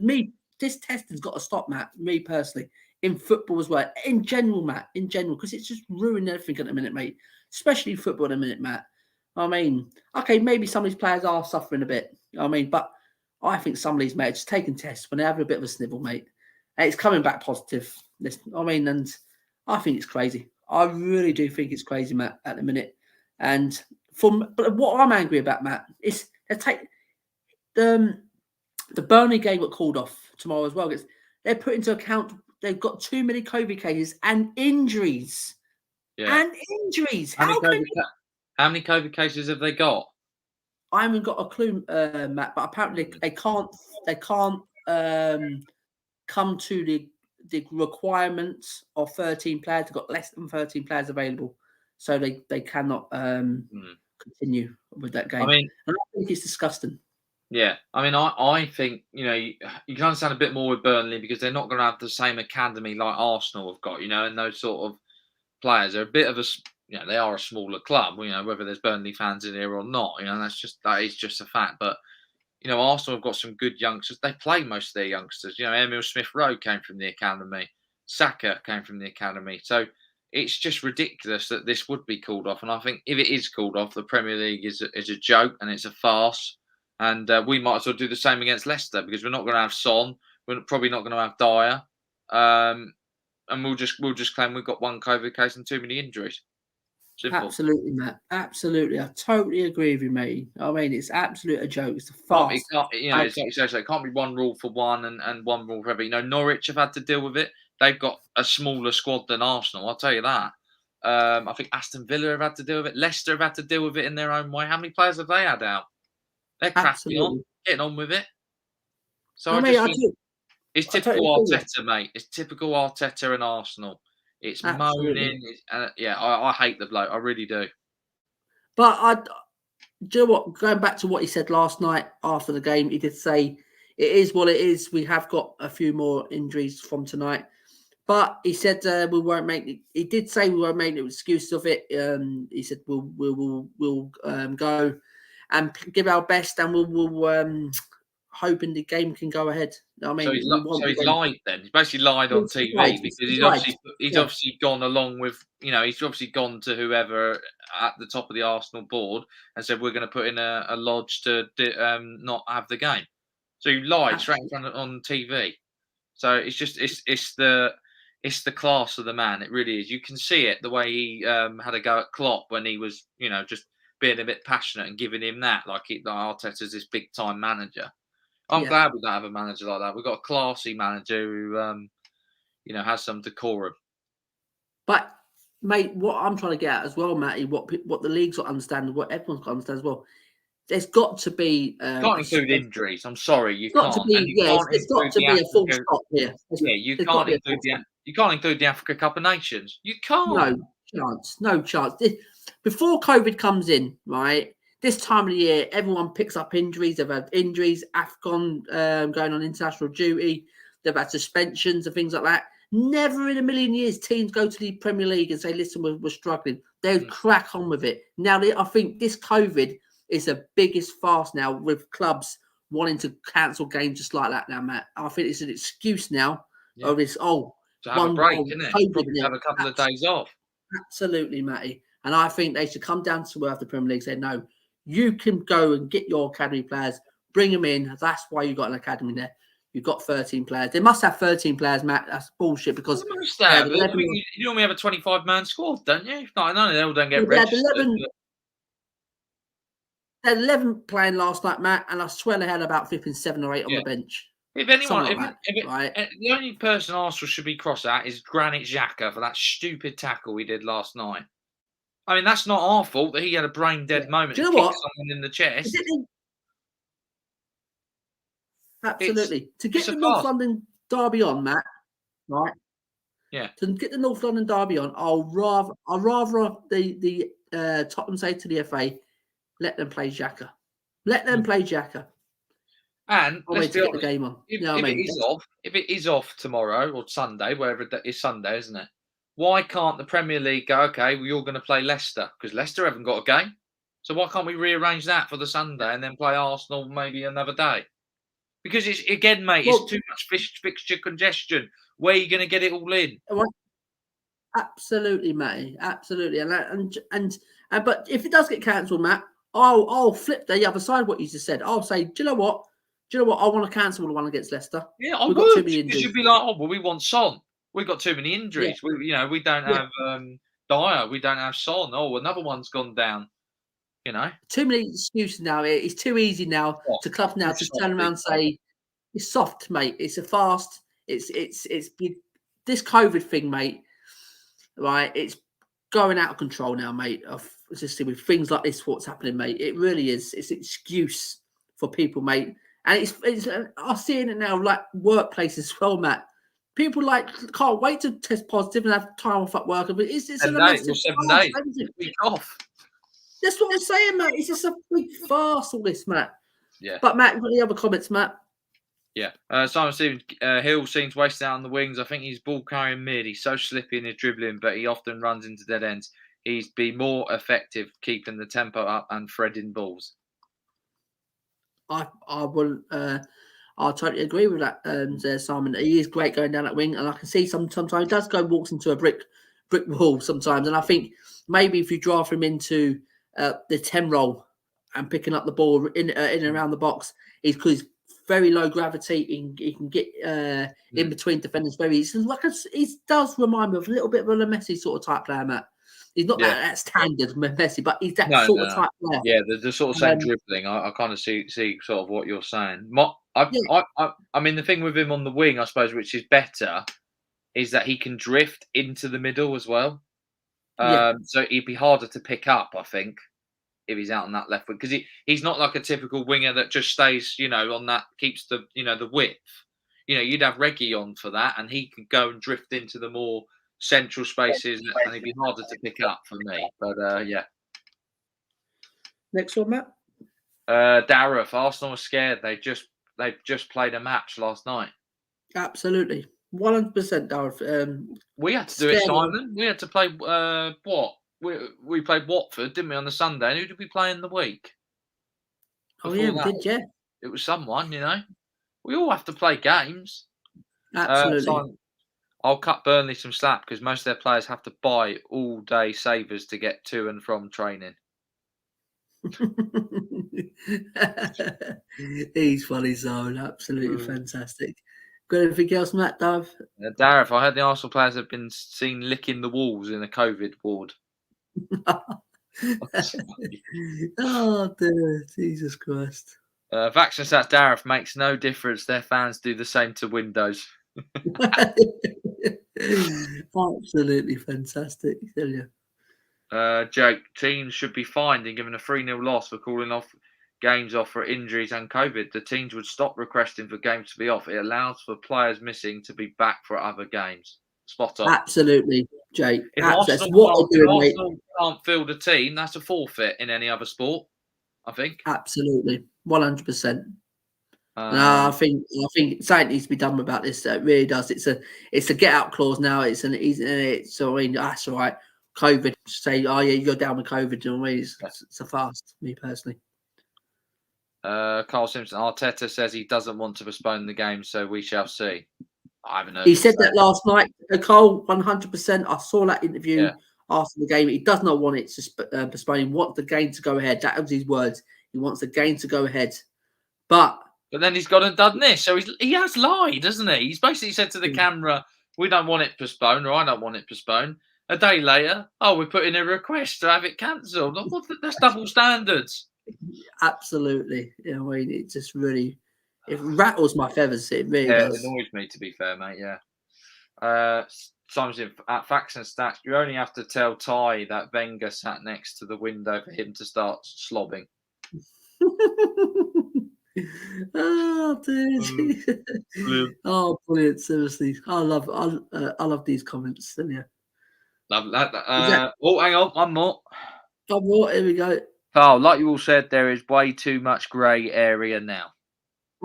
this testing's got to stop, Matt. Me personally, in football as well, in general, Matt, because it's just ruining everything at the minute, mate. Especially football at the minute, Matt. I mean, okay, maybe some of these players are suffering a bit. I mean, but I think some of these mates just taking tests when they have a bit of a snivel, mate. And it's coming back positive. And I think it's crazy. I really do think it's crazy, Matt, at the minute. But what I'm angry about, Matt, is the Burnley game got called off tomorrow as well. They're put into account they've got too many COVID cases and injuries. Yeah. And injuries. How many COVID cases have they got? I haven't got a clue, Matt, but apparently they can't come to the requirements of 13 players. They've got less than 13 players available, so they cannot continue with that game. I mean, and I think it's disgusting. Yeah, I mean, I think you can understand a bit more with Burnley because they're not going to have the same academy like Arsenal have got, and those sort of players are a bit of a. They are a smaller club, whether there's Burnley fans in here or not, that is just a fact. But, Arsenal have got some good youngsters. They play most of their youngsters. Emil Smith-Rowe came from the academy. Saka came from the academy. So it's just ridiculous that this would be called off. And I think if it is called off, the Premier League is a joke and it's a farce. And we might as well do the same against Leicester because we're not going to have Son. We're probably not going to have Dyer. And we'll just claim we've got one COVID case and too many injuries. Simple. Absolutely, Matt. Absolutely. I totally agree with you, mate. I mean, it's absolutely a joke. It's a farce. It's like you say, so it can't be one rule for one and one rule for every. Norwich have had to deal with it. They've got a smaller squad than Arsenal, I'll tell you that. I think Aston Villa have had to deal with it. Leicester have had to deal with it in their own way. How many players have they had out? They're cracking on, getting on with it. So it's typical Arteta, mate. It's typical Arteta and Arsenal. It's moaning. I hate the bloke. I really do. But do you know what? Going back to what he said last night after the game, he did say it is what it is. We have got a few more injuries from tonight, but he said we won't make it. He did say we won't make an excuse of it. He said we'll go and give our best, and we'll hoping the game can go ahead. I mean, so he's lied then. He's basically lied on TV because he's Yeah. obviously gone along with, he's obviously gone to whoever at the top of the Arsenal board and said we're going to put in a lodge to not have the game. So he lied straight in front on TV. So it's just it's the class of the man. It really is. You can see it the way he had a go at Klopp when he was just being a bit passionate and giving him that like Arteta's this big time manager. I'm glad we don't have a manager like that. We've got a classy manager who has some decorum. But mate, what I'm trying to get at as well, Matty, what the league's got to understand, what everyone's got to understand as well. There's got to be. You can't include injuries. I'm sorry, you got can't. to be. And you Yeah, can't it's got to be a full stop here. Yeah, you can't include the Africa Cup of Nations. You can't. No chance. Before COVID comes in, right? This time of the year, everyone picks up injuries. They've had injuries. AFCON going on international duty. They've had suspensions and things like that. Never in a million years teams go to the Premier League and say, listen, we're struggling. They crack on with it. Now, I think this COVID is the biggest farce now with clubs wanting to cancel games just like that now, Matt. I think it's an excuse now of this, to have a break, isn't it? Probably have a couple of days off. Absolutely, Matty. And I think they should come down to earth, the Premier League, say, no, you can go and get your academy players, bring them in. That's why you got an academy there. You've got 13 players. They must have 13 players, Matt. That's bullshit because you normally have a 25-man squad, don't you? None of them don't get registered. They had 11 playing last night, Matt, and I swear they had about flipping 7 or 8 on the bench. If anyone, the only person Arsenal should be cross at is Granit Xhaka for that stupid tackle he did last night. I mean, that's not our fault that he had a brain dead moment and kicked someone in the chest. Absolutely. To get the North London derby on, Matt, right? Yeah. To get the North London derby on, I'd rather the Tottenham say to the FA, let them play Xhaka. Let them play Xhaka. And let's get the game on. If it is off tomorrow or Sunday, wherever it is, Sunday, isn't it? Why can't the Premier League go, okay, we're all going to play Leicester? Because Leicester haven't got a game. So why can't we rearrange that for the Sunday and then play Arsenal maybe another day? Because it's, again, mate, it's too much fixture congestion. Where are you going to get it all in? Absolutely, Matty. Absolutely. And but if it does get cancelled, Matt, I'll flip the other side what you just said. I'll say, do you know what? I want to cancel the one against Leicester. Yeah, I would. Because you'd be like, oh, well, we want Son. We've got too many injuries. Yeah. We don't have Dyer. We don't have Son. Oh, another one's gone down. Too many excuses now. It's too easy now to clubs now to turn around and say it's soft, mate. It's a fast. It's this COVID thing, mate. Right? It's going out of control now, mate. Just with things like this, what's happening, mate? It really is. It's an excuse for people, mate. And it's I'm seeing it now, like workplaces as well, Matt. People can't wait to test positive and have time off at work. But it's a 7 days. Week off. That's what I'm saying, Matt. It's just a big farce, all this, Matt. Yeah. But Matt, any other comments, Matt? Yeah. Simon Stevens, Hill seems wasted out on the wings. I think he's ball carrying mid. He's so slippy in his dribbling, but he often runs into dead ends. He's be more effective keeping the tempo up and threading balls. I totally agree with that, Simon. He is great going down that wing, and I can see sometimes he does walks into a brick wall sometimes. And I think maybe if you draft him into the 10 role and picking up the ball in and around the box, he's very low gravity. He can get in between defenders very easily. He does remind me of a little bit of a Messi sort of type player, Matt. He's not that standard Messi, but he's that sort of type player. Yeah, the sort of same dribbling. I kind of see sort of what you're saying. I mean, the thing with him on the wing, I suppose, which is better, is that he can drift into the middle as well. So he'd be harder to pick up, I think, if he's out on that left wing, because he's not like a typical winger that just stays, on that, keeps the the width. You'd have Reggie on for that, and he could go and drift into the more central spaces, and it'd be harder to pick up for me. But yeah. Next one, Matt. Darragh, Arsenal are scared. They've just played a match last night. Absolutely, 100%, Darragh. We had to do it, Simon. We had to play what? We played Watford, didn't we, on the Sunday? And who did we play in the week? We did, yeah. It was someone, We all have to play games. Absolutely. I'll cut Burnley some slack because most of their players have to buy all-day savers to get to and from training. He's funny, Zone. Absolutely fantastic. Got anything else, Matt, Dove? Dareth, I heard the Arsenal players have been seen licking the walls in a COVID ward. Oh, dear. Jesus Christ. Vaction Stats Dareth makes no difference. Their fans do the same to Windows. Absolutely fantastic. Tell you. Jake, teams should be fined and given a 3-0 loss for calling off games off for injuries and COVID. The teams would stop requesting for games to be off. It allows for players missing to be back for other games. Spot on. Absolutely, Jake. If That's Arsenal, what they're doing, mate. Arsenal can't field a team, that's a forfeit in any other sport, I think. Absolutely. 100%. No, I think something needs to be done about this. It really does. It's a get out clause now. So I mean that's all right. COVID, say, oh yeah, you're down with COVID. You know what I mean? It's a fast. Me personally. Carl Simpson, Arteta says he doesn't want to postpone the game, so we shall see. I haven't heard. He said that last night. Cole, 100%. I saw that interview after the game. He does not want it to postpone. He wants the game to go ahead. That was his words. He wants the game to go ahead, but then he's gone and done this. So he has lied, hasn't he? He's basically said to the camera, we don't want it postponed, or I don't want it postponed. A day later, we put in a request to have it cancelled. That's double standards. Absolutely. You know, I mean, it just really, it rattles my feathers. It really does. It annoys me, to be fair, mate, yeah. Simon, at Facts and Stats, you only have to tell Ty that Wenger sat next to the window for him to start slobbing. Oh, dude. Oh, brilliant! Seriously, I love these comments. Yeah, love that. Hang on, one more. One more. Here we go. Carl, like you all said, there is way too much grey area now.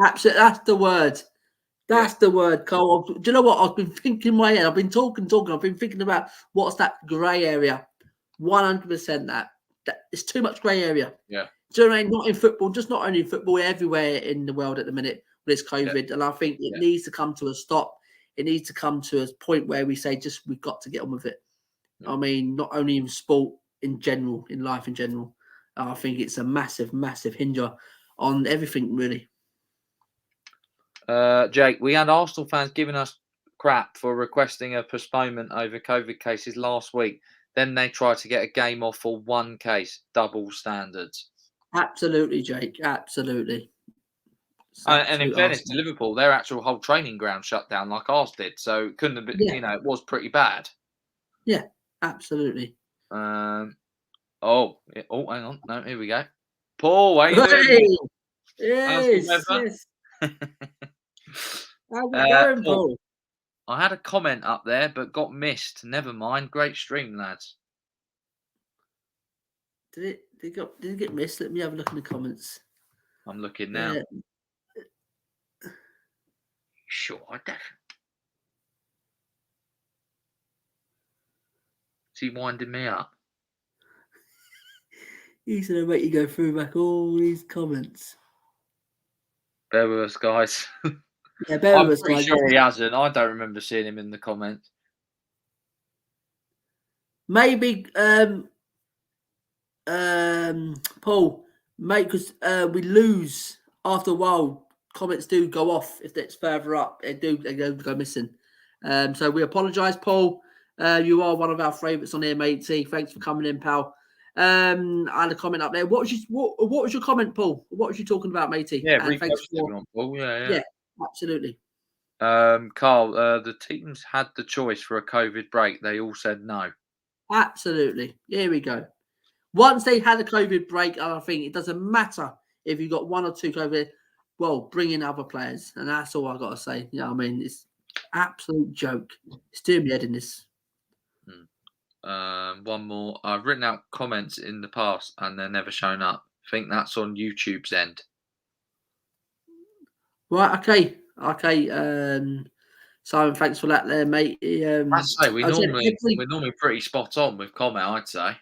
Absolutely, that's the word. That's the word, Carl. Do you know what? I've been thinking in my head. I've been talking. I've been thinking about what's that grey area. 100% that. It's too much grey area. Yeah. Do you know what I mean? Not in football, just not only in football, everywhere in the world at the minute with this COVID. And I think it needs to come to a stop. It needs to come to a point where we say, we've got to get on with it. I mean, not only in sport, in general, in life in general. I think it's a massive, massive hinder on everything, really. Jake, we had Arsenal fans giving us crap for requesting a postponement over COVID cases last week. Then they tried to get a game off for one case. Double standards. Absolutely, Jake. Absolutely. And in fairness to Liverpool, their actual whole training ground shut down like ours did. So it couldn't have been, it was pretty bad. Yeah, absolutely. Hang on. No, here we go. Paul, how you doing? Yes. How's it going, Paul? I had a comment up there, but got missed. Never mind. Great stream, lads. Did it get missed? Let me have a look in the comments. I'm looking now. Sure, definitely. Is he winding me up? He's going to make you go through back all these comments. Bear with us, guys. Yeah, bear with us, guys. I'm pretty sure guys. he hasn't. I don't remember seeing him in the comments. Maybe, Paul, mate, because we lose after a while. Comments do go off if it's further up. They go missing. So we apologise, Paul. You are one of our favourites on here, matey. Thanks for coming in, pal. I had a comment up there. What was your comment, Paul? What was you talking about, matey? Yeah, thanks for Paul. Yeah, absolutely. Carl, the teams had the choice for a COVID break. They all said no. Absolutely. Here we go. Once they had a COVID break, I think it doesn't matter if you got one or two COVID. Well, bring in other players, and that's all I got to say. You know what I mean? It's absolute joke. It's doing me head in this. One more. I've written out comments in the past, and they're never shown up. I think that's on YouTube's end. Right. Okay. Simon, thanks for that, there, mate. I'd say we're normally pretty spot on with comment. I'd say.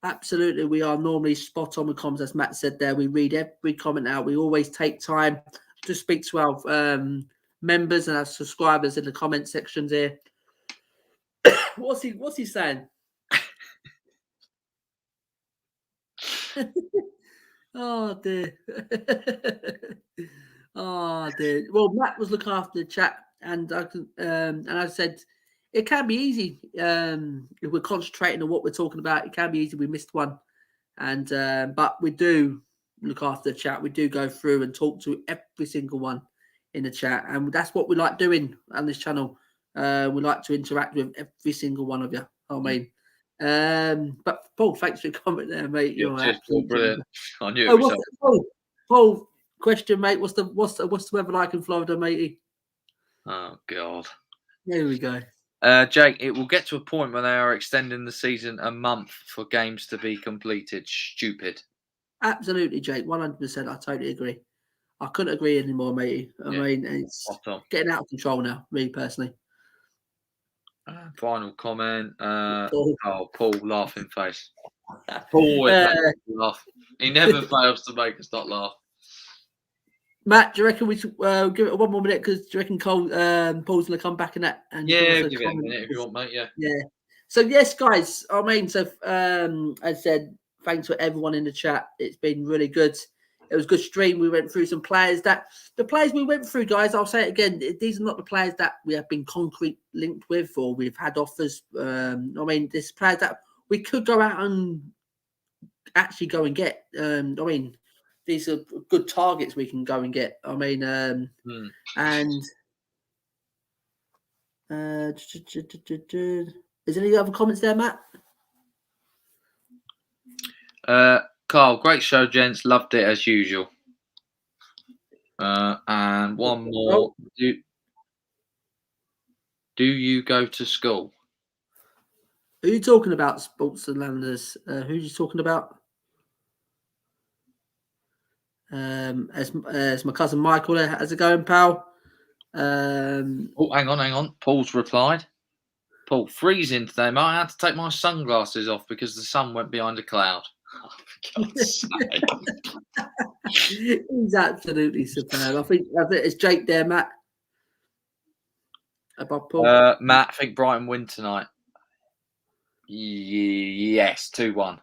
Absolutely, we are normally spot on with comments, as Matt said there. We read every comment out. We always take time to speak to our members and our subscribers in the comment sections here. What's he saying? Oh dear. Oh dear. Well, Matt was looking after the chat, and I said it can be easy if we're concentrating on what we're talking about. It can be easy. We missed one, and but we do look after the chat. We do go through and talk to every single one in the chat, and that's what we like doing on this channel. We like to interact with every single one of you. I mean, but Paul, thanks for your comment there, mate. Yeah, You're cheers, Paul, absolutely brilliant. I knew it Oh, was what's the, Paul, question, mate? What's the weather like in Florida, matey? Oh God. There we go. Jake, it will get to a point where they are extending the season a month for games to be completed. Stupid. Absolutely, Jake. 100%. I totally agree. I couldn't agree anymore, matey. I mean, it's getting out of control now, me personally. Final comment. Paul. Oh, Paul, laughing face. Paul always makes us laugh. He never fails to make us not laugh. Matt, do you reckon we should give it one more minute? Because do you reckon Paul's going to come back in that? And yeah, give it a minute if you want, mate. Yeah. Yeah. So yes, guys. I mean, so as I said, thanks for everyone in the chat. It's been really good. It was a good stream. We went through some players the players we went through, guys. I'll say it again. These are not the players that we have been concrete linked with or we've had offers. I mean, this players that we could go out and actually go and get. I mean, these are good targets we can go and get. I mean, and is there any other comments there, Matt? Carl, great show, gents. Loved it as usual. And one more. Do you go to school? Who are you talking about, Sports and Landers? Who are you talking about? As my cousin Michael, how's it going, pal? Oh, hang on. Paul's replied. Paul, freezing today, mate. I had to take my sunglasses off because the sun went behind a cloud. Oh, for God's sake. He's absolutely superb. I think it's Jake there, Matt. Above Paul. Matt, I think Brighton win tonight. Yes, 2-1.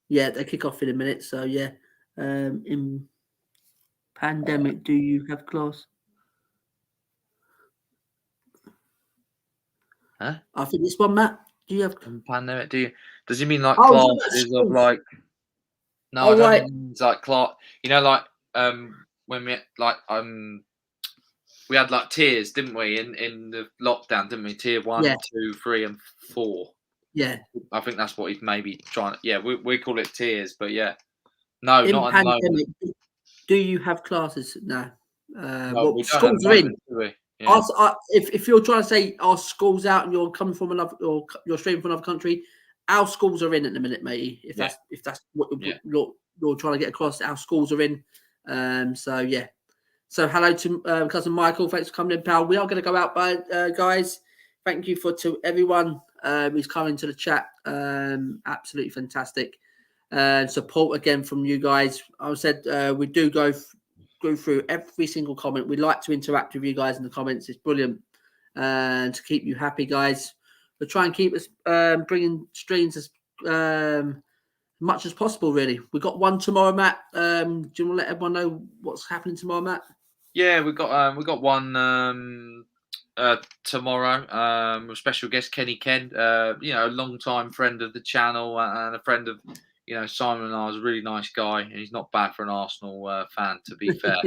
Yeah, they kick off in a minute. So yeah, in pandemic, do you have class? Huh? I think this one, Matt. Do you have pandemic? Do you? Does he mean like classes of like? No, I don't mean like class. You know, like when we like we had like tiers, didn't we? In the lockdown, didn't we? Tier 1, 2, 3, and 4. Yeah, I think that's what he's maybe trying. Yeah, we call it tiers, but yeah, no, in not pandemic. at the moment. Do you have classes? No. No, well, we schools don't are in. Do we? Yeah. If you're trying to say our schools out and you're coming from another or you're streaming from another country, our schools are in at the minute, matey. If that's what you're trying to get across, our schools are in. So yeah. So hello to cousin Michael. Thanks for coming in, pal. We are going to go out, guys. Thank you to everyone who's coming to the chat. Absolutely fantastic. Support again from you guys. I said we do go through every single comment. We like to interact with you guys in the comments. It's brilliant. And to keep you happy, guys. We'll try and keep us bringing streams as much as possible, really. We've got one tomorrow, Matt. Do you want to let everyone know what's happening tomorrow, Matt? Yeah, we got one tomorrow with special guest Kenny Ken. A long-time friend of the channel and a friend of Simon and I. Was a really nice guy, and he's not bad for an Arsenal fan, to be fair.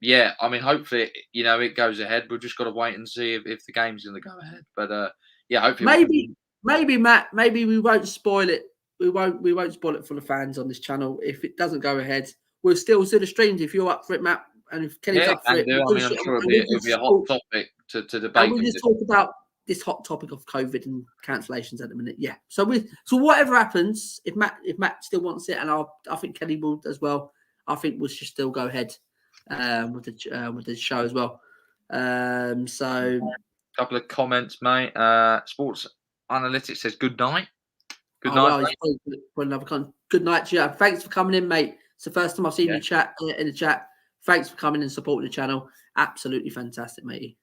Yeah, I mean, hopefully, it goes ahead. We've just got to wait and see if the game's going to go ahead. But yeah, hopefully, maybe Matt, maybe we won't spoil it. We won't spoil it for the fans on this channel. If it doesn't go ahead, we'll still see the streams if you're up for it, Matt. And if Kenny's up for it, I mean, I'm sure it'll be a hot topic to debate. And we just talk about this hot topic of COVID and cancellations at the minute. Yeah. So whatever happens, if Matt still wants it, and I think Kenny will as well. I think we should still go ahead with the show as well. So a couple of comments, mate. Sports Analytics says good night. Good night. For another good night to you. Thanks for coming in, mate. It's the first time I've seen you in the chat. Thanks for coming and supporting the channel. Absolutely fantastic, matey.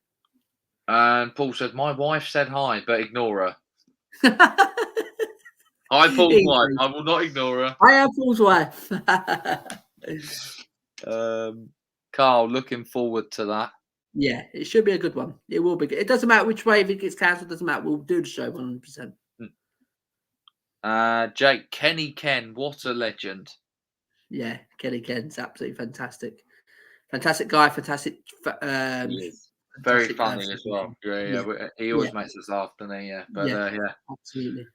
And Paul says, "My wife said hi, but ignore her." Hi, Paul's wife. Easy. I will not ignore her. I am Paul's wife. Carl, looking forward to that. Yeah, it should be a good one. It will be good. It doesn't matter which way, if it gets cancelled, doesn't matter. We'll do the show 100%. Jake, Kenny Ken, what a legend. Yeah, Kenny Ken's absolutely fantastic. Fantastic guy, fantastic. He is. Very Fantastic funny as well. yeah, He yeah, always makes us laugh, doesn't he? Yeah. But yeah, yeah. absolutely.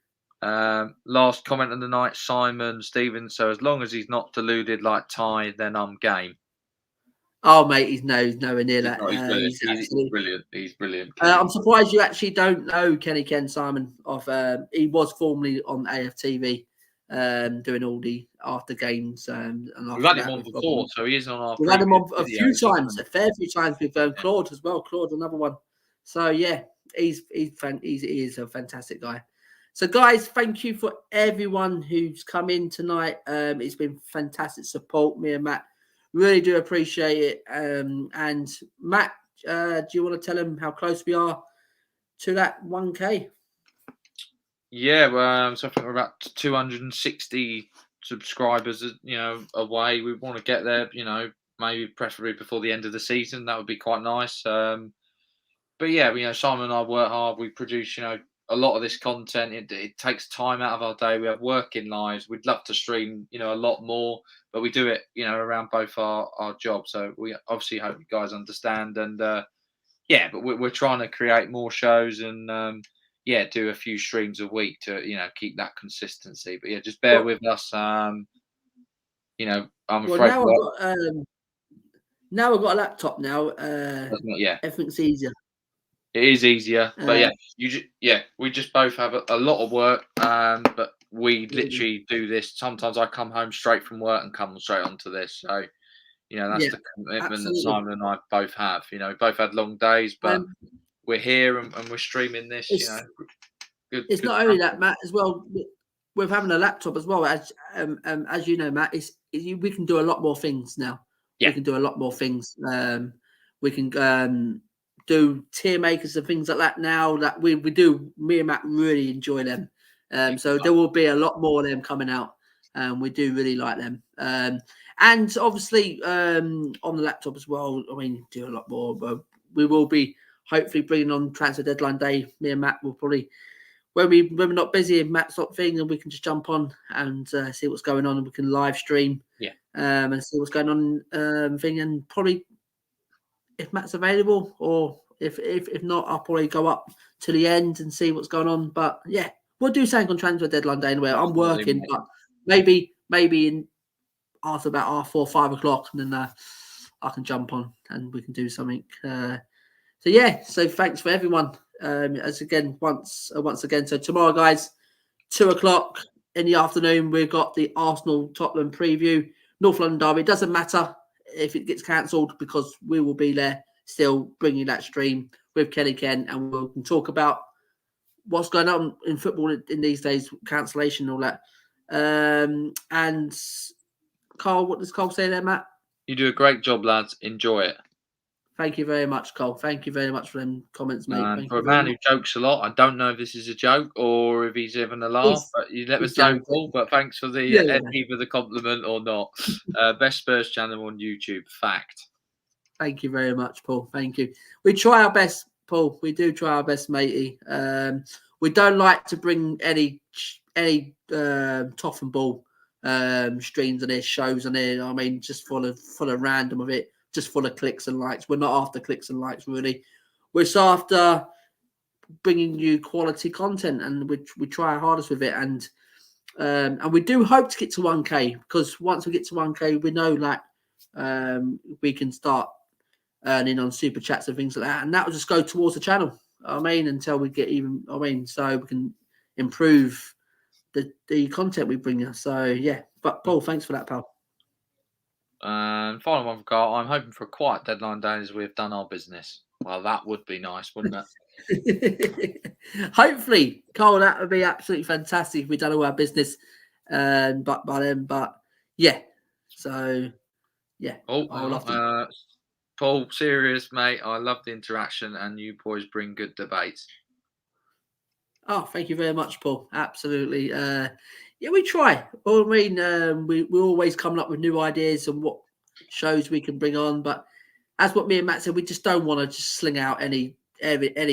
Last comment of the night, Simon Stevens. So as long as he's not deluded like Ty, then I'm game. Oh, mate, he's nowhere near He's that. not. He's brilliant. He's He's absolutely. brilliant. He's brilliant. Kenny. I'm surprised you actually don't know Kenny Ken, Simon. He was formerly on AFTV, doing all the after games. And after We've had him that, on before, so he is on our we've had him previous on a few videos, times, a fair few times with Yeah. Claude as well. Claude, another one. So yeah, he is a fantastic guy. So guys, thank you for everyone who's come in tonight. It's been fantastic support. Me and Matt really do appreciate it. And Matt, do you want to tell them how close we are to that 1K? Yeah, well, so I think we're about 260 subscribers, away. We want to get there, maybe preferably before the end of the season. That would be quite nice. But yeah, Simon and I work hard. We produce, a lot of this content. It takes time out of our day. We have working lives. We'd love to stream, a lot more, but we do it, around both our jobs. So we obviously hope you guys understand. And yeah, but we're trying to create more shows and do a few streams a week to keep that consistency. But yeah, just bear with us. I'm Well, afraid now I've got a laptop now. yeah, Everything's easier. it is easier. But yeah, we just both have a lot of work. But we literally do this. Sometimes I come home straight from work and come straight onto this. So that's the commitment that Simon and I both have. We both had long days, but we're here and we're streaming this. It's not only that, Matt, as well. With having a laptop as well, as you know, Matt, we can do a lot more things now. Yeah. We can do a lot more things. We can do tier makers and things like that now. That we do. Me and Matt really enjoy them. So there will be a lot more of them coming out. We do really like them. And obviously on the laptop as well. I mean, do a lot more. But we will be hopefully bringing on transfer deadline day. Me and Matt will probably. When we're not busy and Matt's not thing, and we can just jump on and see what's going on, and we can live stream, and see what's going on, thing, and probably if Matt's available, or if not, I'll probably go up to the end and see what's going on. But yeah, we'll do something on transfer deadline day anyway. I'm working, but maybe in after about 4 or 5 o'clock, and then I can jump on and we can do something. So yeah, so thanks for everyone. Once again. So tomorrow, guys, 2 o'clock in the afternoon, we've got the Arsenal Tottenham preview, North London derby. It doesn't matter if it gets cancelled because we will be there still bringing that stream with Kenny Ken, and we can talk about what's going on in football in these days, cancellation and all that. And Carl, what does Carl say there, Matt? You do a great job, lads. Enjoy it. Thank you very much, Cole. Thank you very much for them comments, mate. And for a man who jokes a lot, I don't know if this is a joke or if he's having a laugh, but you let us know, Paul. But thanks for the either the compliment or not. Best Spurs channel on YouTube. Fact. Thank you very much, Paul. Thank you. We try our best, Paul. We do try our best, matey. We don't like to bring any top and ball streams on there, shows on there. I mean, just full of random of it. Just full of clicks and likes. We're not after clicks and likes, really. We're just after bringing you quality content, and we try our hardest with it. And we do hope to get to 1K, because once we get to 1K, we know we can start earning on super chats and things like that, and that will just go towards the channel. I mean, until we get even. I mean, so we can improve the content we bring you. So yeah, but Paul, thanks for that, pal. And final one for Carl. I'm hoping for a quiet deadline day as we've done our business. Well, that would be nice, wouldn't it? Hopefully, Carl, that would be absolutely fantastic if we done all our business. But yeah. So yeah. Oh, Paul Paul, serious, mate. I love the interaction, and you boys bring good debates. Oh, thank you very much, Paul. Absolutely. Yeah, we try. Well, I mean, we're always coming up with new ideas and what shows we can bring on. But as what me and Matt said, we just don't want to just sling out any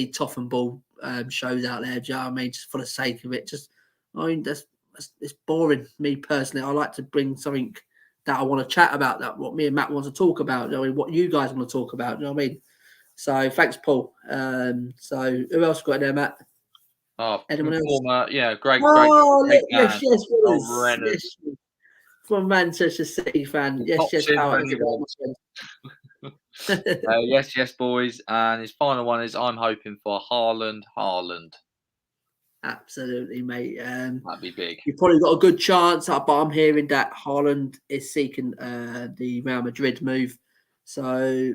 tough and ball shows out there. Do you know what I mean? Just for the sake of it. Just, I mean, that's it's boring. Me personally, I like to bring something that I want to chat about. That what me and Matt want to talk about. You know, what I mean? What you guys want to talk about. You know what I mean? So thanks, Paul. So who else got in there, Matt? Oh, Anyone else? former, yeah, great Yes, man. Old yes, Renners. yes. From Manchester City fan. Yes, Pops in power when to he you, wants. my friend. Yes, boys. And his final one is I'm hoping for Haaland. Absolutely, mate. That'd be big. You've probably got a good chance, but I'm hearing that Haaland is seeking the Real Madrid move. So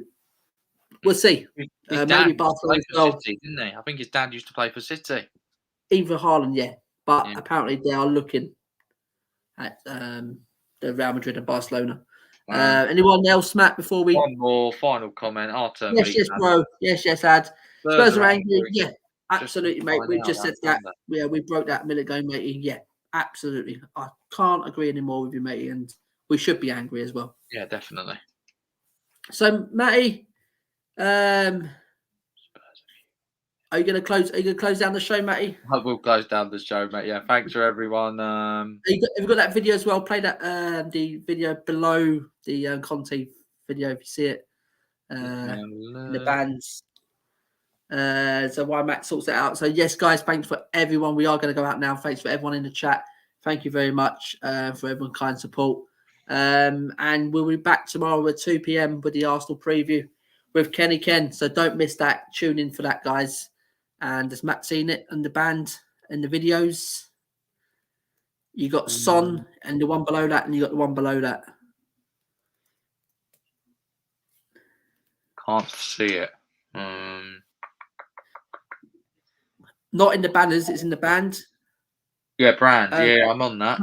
we'll see. His dad Maybe used to Barcelona play as for well. City, didn't he? I think his dad used to play for City. Either Haaland, yeah. But Yeah. apparently they are looking at the Real Madrid and Barcelona. Wow. Anyone else, Matt, before we... One more final comment. Yes, bro. Yes, Ad. Spurs are angry. Yeah, absolutely, mate. We just said that. Yeah, we broke that a minute ago, matey. Yeah, absolutely. I can't agree anymore with you, matey, and we should be angry as well. Yeah, definitely. So, Matty, are you going to close? Are you going to close down the show, Matty? I will close down the show, mate. Yeah, thanks for everyone. Have you got that video as well? Play that the video below the Conte video if you see it. In the bands. So while Matt sorts it out. So yes, guys, thanks for everyone. We are going to go out now. Thanks for everyone in the chat. Thank you very much for everyone's kind support. And we'll be back tomorrow at 2 p.m. with the Arsenal preview with Kenny Ken. So don't miss that. Tune in for that, guys. And has Matt seen it and the band and the videos? You got Son and the one below that, and you got the one below that. Can't see it. Not in the banners, it's in the band. Yeah, brand. Yeah, I'm on that.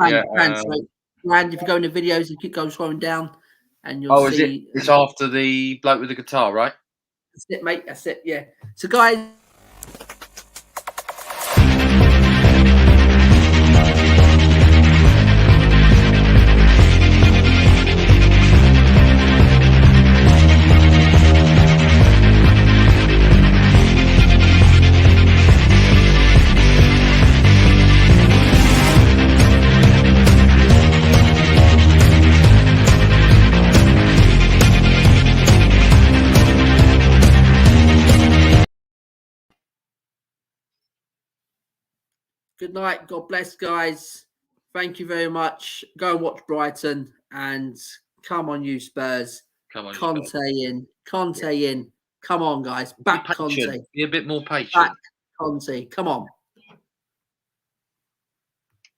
Brand, if you go in the videos and keep going scrolling down, and you'll see. It's after the bloke with the guitar, right? That's it, mate. That's it. Yeah. So, guys. Good night. God bless, guys. Thank you very much. Go and watch Brighton and come on, you Spurs. Come on, Conte in. Conte in. Come on, guys. Back Conte. Be a bit more patient. Back Conte. Come on.